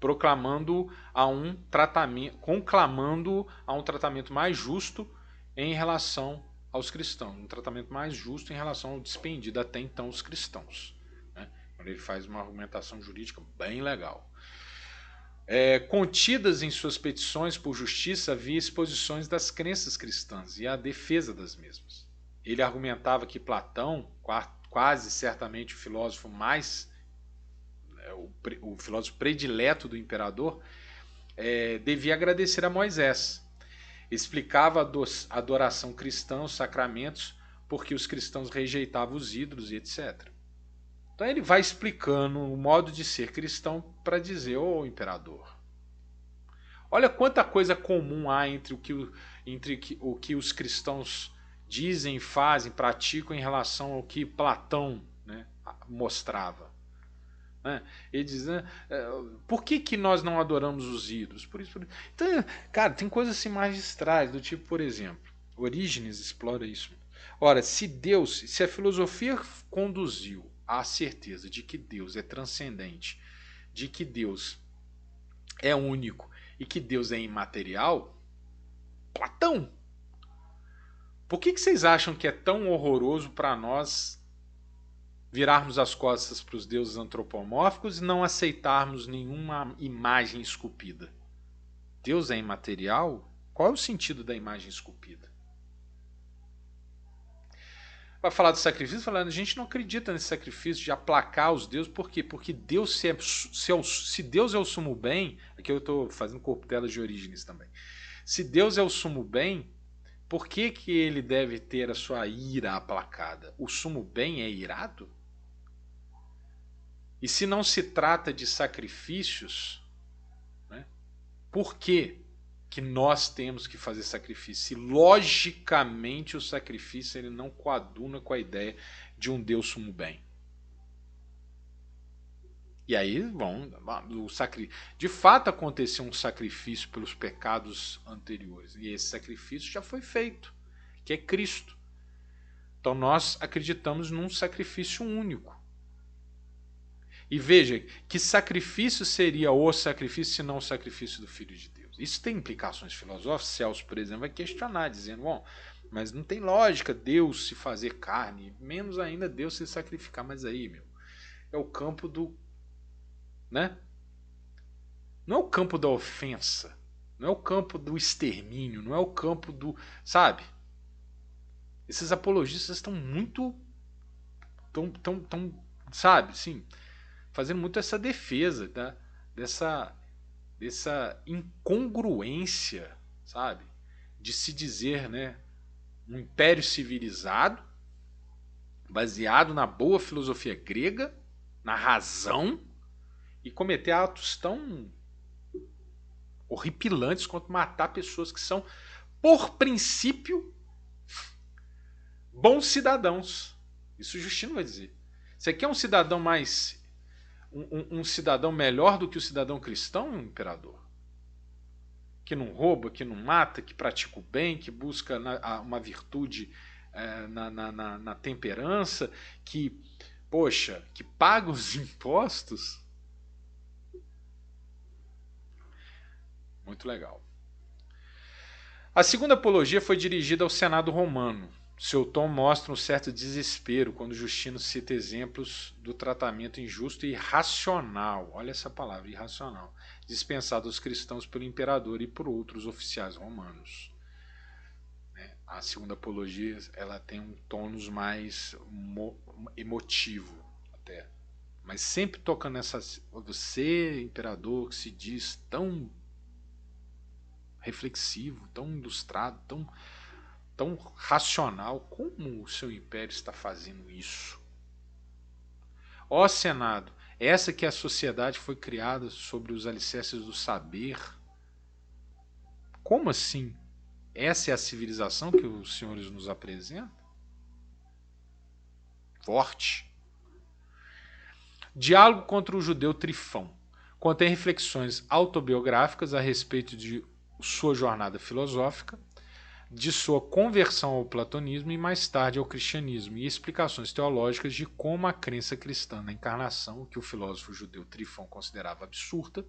conclamando a um tratamento mais justo em relação aos cristãos, um tratamento mais justo em relação ao dispendido até então os cristãos. Né? Ele faz uma argumentação jurídica bem legal. Contidas em suas petições por justiça havia exposições das crenças cristãs e a defesa das mesmas. Ele argumentava que Platão, quase certamente o filósofo o filósofo predileto do imperador, devia agradecer a Moisés. Explicava a adoração cristã, os sacramentos, porque os cristãos rejeitavam os ídolos e etc. Então ele vai explicando o modo de ser cristão para dizer, ô imperador, olha quanta coisa comum há entre o que os cristãos dizem, fazem, praticam em relação ao que Platão, né, mostrava. Né? Ele diz, né, por que nós não adoramos os ídolos? Por isso. Então, cara, tem coisas assim magistrais, do tipo, por exemplo, Orígenes explora isso. Ora, se a filosofia conduziu à certeza de que Deus é transcendente, de que Deus é único e que Deus é imaterial, Platão, por que vocês acham que é tão horroroso para nós virarmos as costas para os deuses antropomórficos e não aceitarmos nenhuma imagem esculpida? Deus é imaterial? Qual é o sentido da imagem esculpida? Vai falar do sacrifício, falando, a gente não acredita nesse sacrifício de aplacar os deuses, por quê? Porque Deus, se Deus é o sumo bem, aqui eu estou fazendo corruptelas de Orígenes também, se Deus é o sumo bem, por que ele deve ter a sua ira aplacada? O sumo bem é irado? E se não se trata de sacrifícios, né, por que nós temos que fazer sacrifício? Se logicamente o sacrifício ele não coaduna com a ideia de um Deus sumo bem. E aí de fato aconteceu um sacrifício pelos pecados anteriores. E esse sacrifício já foi feito, que é Cristo. Então nós acreditamos num sacrifício único. E veja, que sacrifício seria o sacrifício se não o sacrifício do Filho de Deus? Isso tem implicações filosóficas. Celso, por exemplo, vai questionar, dizendo, bom, mas não tem lógica Deus se fazer carne, menos ainda Deus se sacrificar. Mas aí, meu, é o campo do... né? Não é o campo da ofensa, não é o campo do extermínio, não é o campo do... sabe? Esses apologistas estão muito... sabe, sim, fazendo muito essa defesa, tá? dessa incongruência, sabe? De se dizer, né, um império civilizado, baseado na boa filosofia grega, na razão, e cometer atos tão horripilantes quanto matar pessoas que são, por princípio, bons cidadãos. Isso Justino vai dizer. Você quer um cidadão mais... um cidadão melhor do que o cidadão cristão, imperador? Que não rouba, que não mata, que pratica o bem, que busca uma virtude na temperança, que, poxa, que paga os impostos. Muito legal. A segunda apologia foi dirigida ao Senado romano. Seu tom mostra um certo desespero quando Justino cita exemplos do tratamento injusto e irracional, olha essa palavra, irracional, dispensado aos cristãos pelo imperador e por outros oficiais romanos. A segunda apologia ela tem um tônus mais emotivo até, mas sempre toca nessa... Você, imperador, que se diz tão reflexivo, tão ilustrado, tão racional, como o seu império está fazendo isso? Ó Senado, essa que a sociedade foi criada sobre os alicerces do saber, como assim Essa é a civilização que os senhores nos apresentam? Forte. Diálogo contra o judeu Trifão. Contém reflexões autobiográficas a respeito de sua jornada filosófica, de sua conversão ao platonismo e mais tarde ao cristianismo, e explicações teológicas de como a crença cristã na encarnação, que o filósofo judeu Trifão considerava absurda,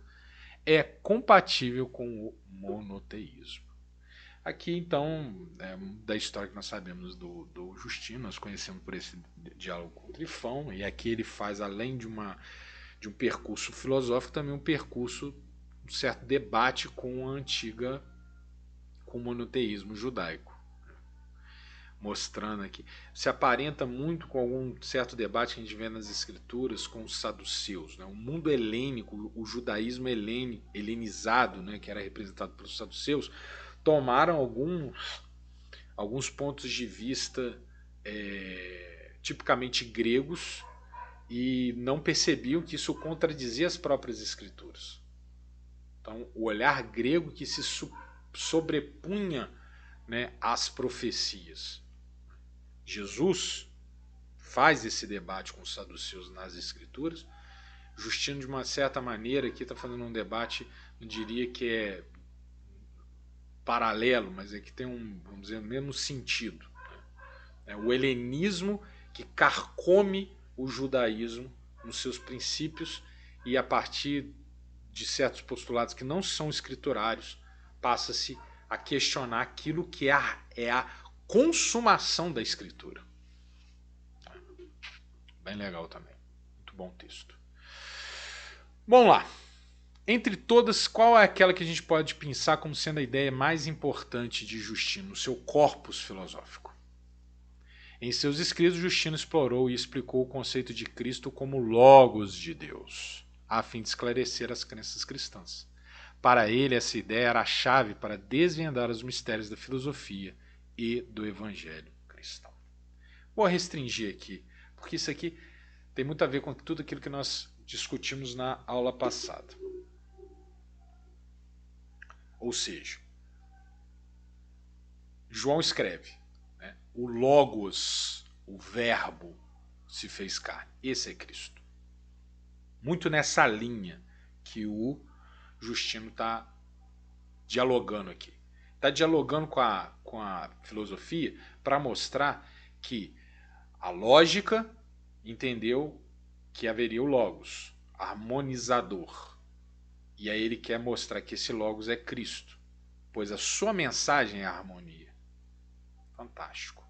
é compatível com o monoteísmo. Aqui, então, da história que nós sabemos do Justino, nós conhecemos por esse diálogo com Trifão, e aqui ele faz, além de um percurso filosófico, também um percurso, um certo debate com o monoteísmo judaico. Mostrando aqui, se aparenta muito com algum certo debate que a gente vê nas escrituras com os saduceus, né? O mundo helênico, o judaísmo helenizado, né, que era representado pelos saduceus, tomaram alguns pontos de vista tipicamente gregos e não percebiam que isso contradizia as próprias escrituras. Então, o olhar grego que se sobrepunha, né, às profecias. Jesus faz esse debate com os saduceus nas escrituras. Justino, de uma certa maneira, aqui está fazendo um debate, não diria que é paralelo, mas é que tem vamos dizer, o mesmo sentido. O helenismo que carcome o judaísmo nos seus princípios e, a partir de certos postulados que não são escriturários, passa-se a questionar aquilo que é a consumação da escritura. Bem legal também. Muito bom texto. Vamos lá. Entre todas, qual é aquela que a gente pode pensar como sendo a ideia mais importante de Justino, o seu corpus filosófico? Em seus escritos, Justino explorou e explicou o conceito de Cristo como Logos de Deus, a fim de esclarecer as crenças cristãs. Para ele, essa ideia era a chave para desvendar os mistérios da filosofia e do evangelho cristão. Vou restringir aqui, porque isso aqui tem muito a ver com tudo aquilo que nós discutimos na aula passada. Ou seja, João escreve, né, o Logos, o Verbo, se fez carne. Esse é Cristo. Muito nessa linha que o Justino está dialogando aqui. Está dialogando com a filosofia para mostrar que a lógica entendeu que haveria o Logos, harmonizador. E aí ele quer mostrar que esse Logos é Cristo, pois a sua mensagem é a harmonia. Fantástico.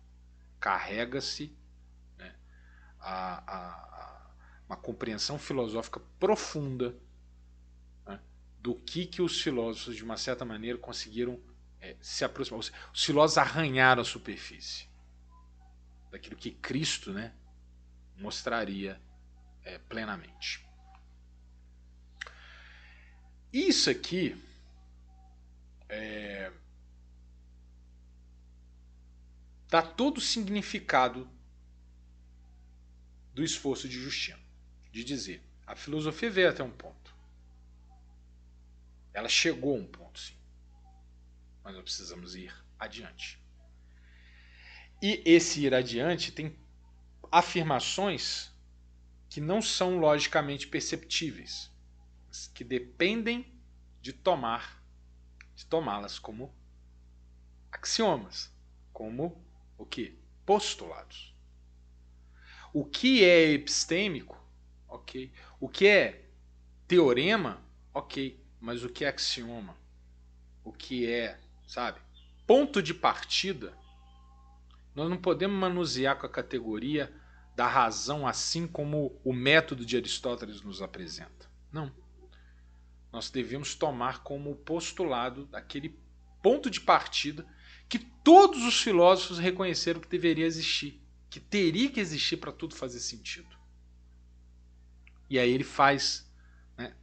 Carrega-se, né, uma compreensão filosófica profunda, né, do que os filósofos, de uma certa maneira, conseguiram se aproximar. Os filósofos arranharam a superfície daquilo que Cristo, né, mostraria plenamente. Isso aqui dá todo o significado do esforço de Justino, de dizer, a filosofia veio até um ponto. Ela chegou a um ponto, sim. Mas nós precisamos ir adiante. E esse ir adiante tem afirmações que não são logicamente perceptíveis, mas que dependem de tomá-las como axiomas, como o quê? Postulados. O que é epistêmico, ok. O que é teorema, ok. Mas o que é axioma? O que é, sabe, ponto de partida? Nós não podemos manusear com a categoria da razão assim como o método de Aristóteles nos apresenta. Não. Nós devemos tomar como postulado aquele ponto de partida que todos os filósofos reconheceram que deveria existir, que teria que existir para tudo fazer sentido. E aí ele faz, né,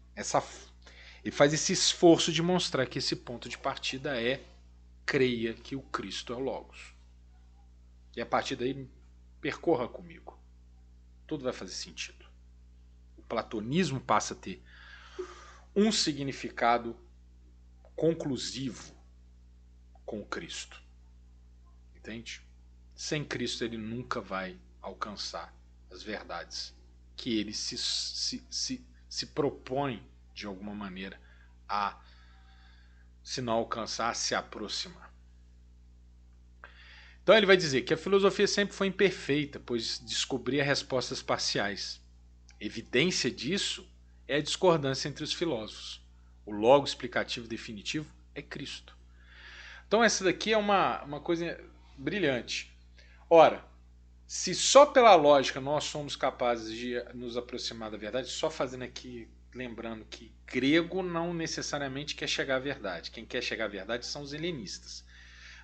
ele faz esse esforço de mostrar que esse ponto de partida creia que o Cristo é o Logos. E a partir daí, percorra comigo. Tudo vai fazer sentido. O platonismo passa a ter um significado conclusivo, com Cristo. Entende? Sem Cristo ele nunca vai alcançar as verdades que ele se propõe, de alguma maneira, a, se não alcançar, a se aproximar. Então ele vai dizer que a filosofia sempre foi imperfeita, pois descobria respostas parciais. Evidência disso é a discordância entre os filósofos. O logo explicativo definitivo é Cristo. Então essa daqui é uma coisa brilhante. Ora, se só pela lógica nós somos capazes de nos aproximar da verdade, só fazendo aqui, lembrando que grego não necessariamente quer chegar à verdade. Quem quer chegar à verdade são os helenistas.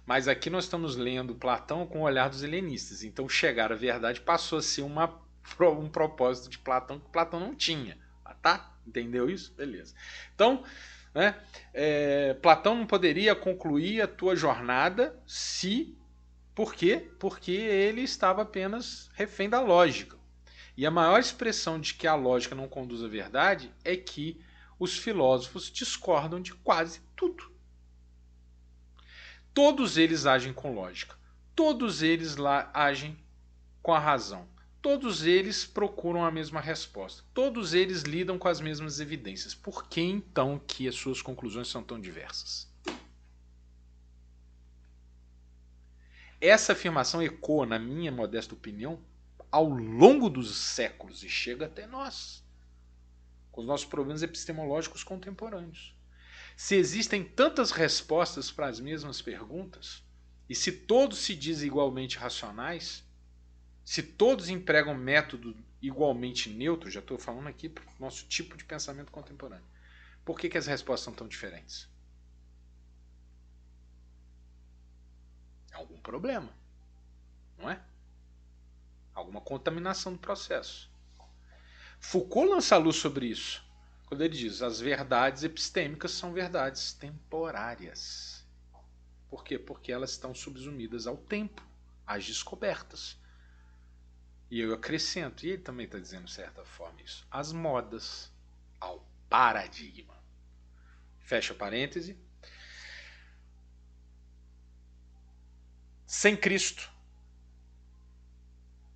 Mas aqui nós estamos lendo Platão com o olhar dos helenistas. Então chegar à verdade passou a ser um propósito de Platão que Platão não tinha. Tá? Entendeu isso? Beleza. Então, né, Platão não poderia concluir a tua jornada se... Por quê? Porque ele estava apenas refém da lógica. E a maior expressão de que a lógica não conduz à verdade é que os filósofos discordam de quase tudo. Todos eles agem com lógica. Todos eles lá agem com a razão. Todos eles procuram a mesma resposta. Todos eles lidam com as mesmas evidências. Por que então que as suas conclusões são tão diversas? Essa afirmação ecoa, na minha modesta opinião, ao longo dos séculos e chega até nós, com os nossos problemas epistemológicos contemporâneos. Se existem tantas respostas para as mesmas perguntas, e se todos se dizem igualmente racionais, se todos empregam método igualmente neutro, já estou falando aqui para o nosso tipo de pensamento contemporâneo, por que as respostas são tão diferentes? Algum problema, não é? Alguma contaminação do processo. Foucault lança a luz sobre isso, quando ele diz: as verdades epistêmicas são verdades temporárias. Por quê? Porque elas estão subsumidas ao tempo, às descobertas. E eu acrescento, e ele também está dizendo de certa forma isso, às modas, ao paradigma. Fecha parêntese. Sem Cristo,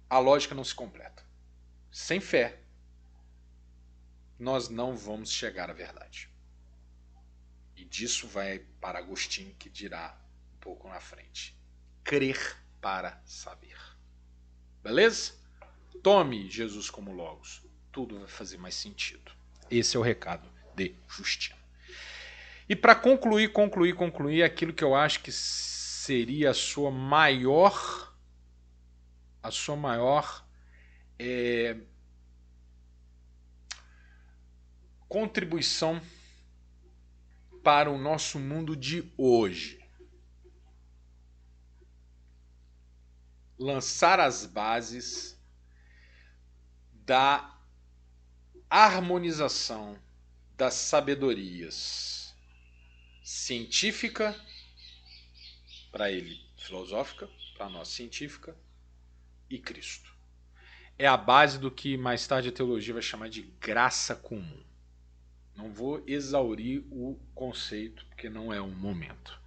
a lógica não se completa. Sem fé, nós não vamos chegar à verdade. E disso vai para Agostinho, que dirá um pouco na frente. Crer para saber. Beleza? Tome Jesus como Logos. Tudo vai fazer mais sentido. Esse é o recado de Justino. E para concluir aquilo que eu acho que seria a sua maior contribuição para o nosso mundo de hoje. Lançar as bases da harmonização das sabedorias científica, para ele filosófica, para nós científica, e Cristo. É a base do que mais tarde a teologia vai chamar de graça comum. Não vou exaurir o conceito, porque não é o momento.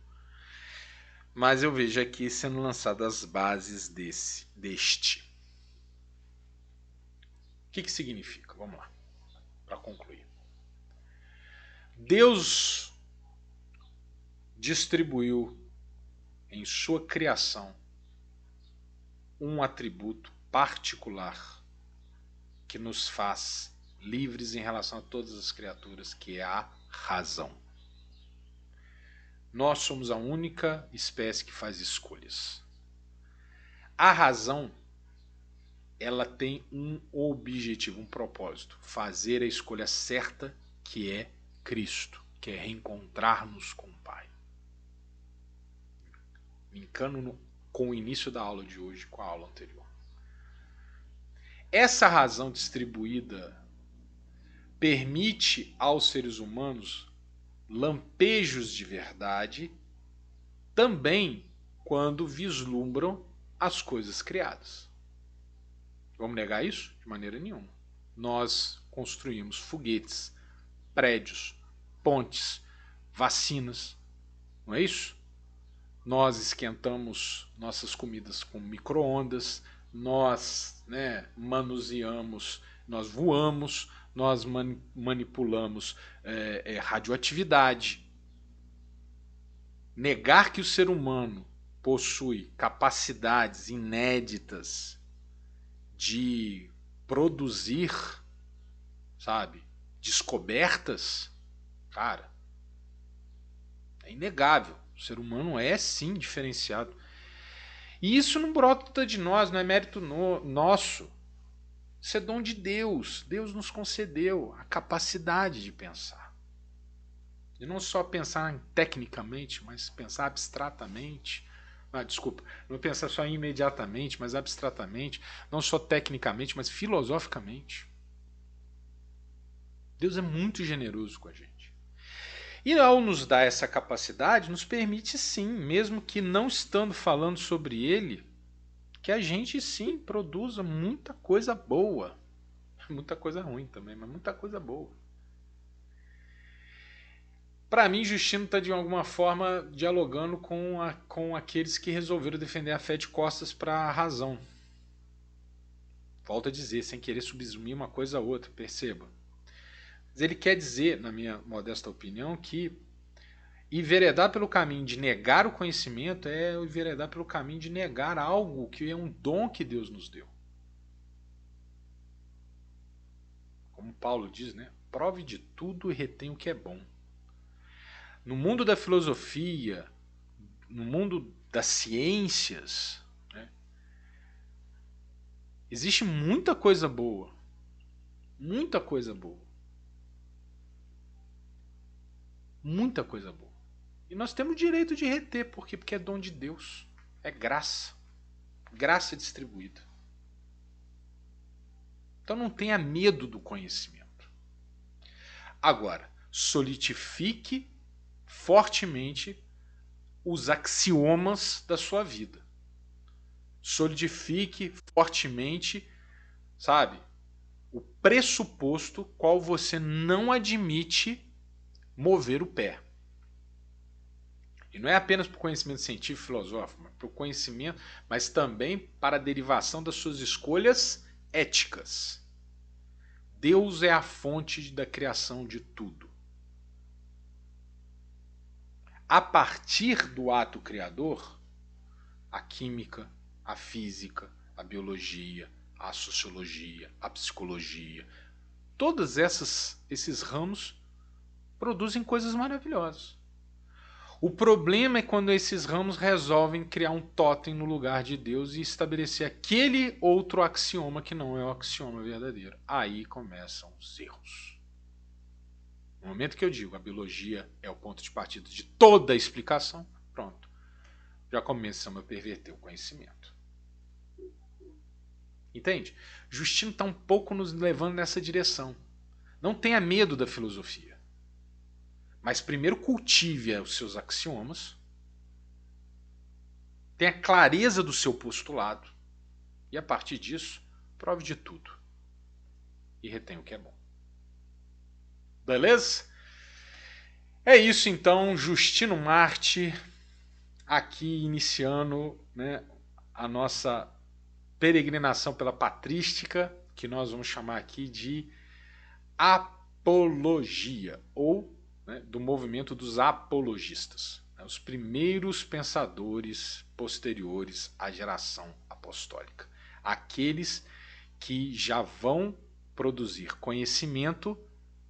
Mas eu vejo aqui sendo lançadas as bases deste. O que significa? Vamos lá, para concluir. Deus distribuiu em sua criação um atributo particular que nos faz livres em relação a todas as criaturas, que é a razão. Nós somos a única espécie que faz escolhas. A razão, ela tem um objetivo, um propósito: fazer a escolha certa, que é Cristo, que é reencontrar-nos com o Pai. Linkando com o início da aula de hoje, com a aula anterior. Essa razão distribuída permite aos seres humanos lampejos de verdade, também quando vislumbram as coisas criadas. Vamos negar isso? De maneira nenhuma. Nós construímos foguetes, prédios, pontes, vacinas, não é isso? nós esquentamos nossas comidas com micro-ondas, nós manuseamos, nós voamos, nós manipulamos radioatividade. Negar que o ser humano possui capacidades inéditas de produzir, sabe, descobertas, cara, é inegável. O ser humano é sim diferenciado. E isso não brota de nós, não é mérito nosso. Isso é dom de Deus. Deus nos concedeu a capacidade de pensar. E não só pensar tecnicamente, mas pensar abstratamente. Desculpa, não pensar só imediatamente, mas abstratamente. Não só tecnicamente, mas filosoficamente. Deus é muito generoso com a gente. E ao nos dar essa capacidade, nos permite sim, mesmo que não estando falando sobre ele, que a gente sim produza muita coisa boa. Muita coisa ruim também, mas muita coisa boa. Para mim, Justino está de alguma forma dialogando com aqueles que resolveram defender a fé de costas para a razão. Volto a dizer, sem querer subsumir uma coisa a outra, perceba. Mas ele quer dizer, na minha modesta opinião, que enveredar pelo caminho de negar o conhecimento é enveredar pelo caminho de negar algo que é um dom que Deus nos deu. Como Paulo diz, né? Prove de tudo e retém o que é bom. No mundo da filosofia, no mundo das ciências, né, existe muita coisa boa. Muita coisa boa. Muita coisa boa. E nós temos o direito de reter, porque é dom de Deus. É graça. Graça distribuída. Então não tenha medo do conhecimento. Agora, solidifique fortemente os axiomas da sua vida. Solidifique fortemente, sabe, o pressuposto qual você não admite mover o pé. E não é apenas para o conhecimento científico e filosófico, mas para o conhecimento, mas também para a derivação das suas escolhas éticas. Deus é a fonte da criação de tudo. A partir do ato criador, a química, a física, a biologia, a sociologia, a psicologia, todos esses ramos produzem coisas maravilhosas. O problema é quando esses ramos resolvem criar um totem no lugar de Deus e estabelecer aquele outro axioma que não é o axioma verdadeiro. Aí começam os erros. No momento que eu digo a biologia é o ponto de partida de toda a explicação, pronto. Já começamos a perverter o conhecimento. Entende? Justino está um pouco nos levando nessa direção. Não tenha medo da filosofia. Mas primeiro cultive os seus axiomas, tenha clareza do seu postulado e a partir disso prove de tudo e retenha o que é bom. Beleza? É isso então, Justino Marte aqui iniciando, né, a nossa peregrinação pela patrística, que nós vamos chamar aqui de apologia ou do movimento dos apologistas, os primeiros pensadores posteriores à geração apostólica, aqueles que já vão produzir conhecimento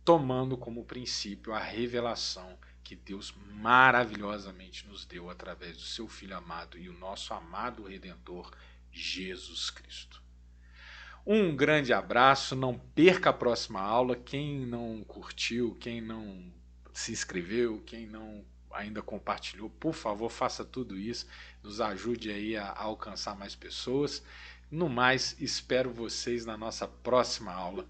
tomando como princípio a revelação que Deus maravilhosamente nos deu através do seu Filho amado e o nosso amado Redentor, Jesus Cristo. Um grande abraço, não perca a próxima aula. Quem não curtiu, quem não se inscreveu, quem não ainda compartilhou, por favor, faça tudo isso, nos ajude aí a alcançar mais pessoas. No mais, espero vocês na nossa próxima aula.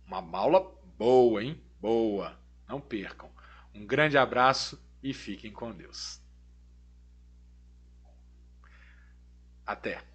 Uma aula boa, hein? Boa. Não percam. Um grande abraço e fiquem com Deus. Até!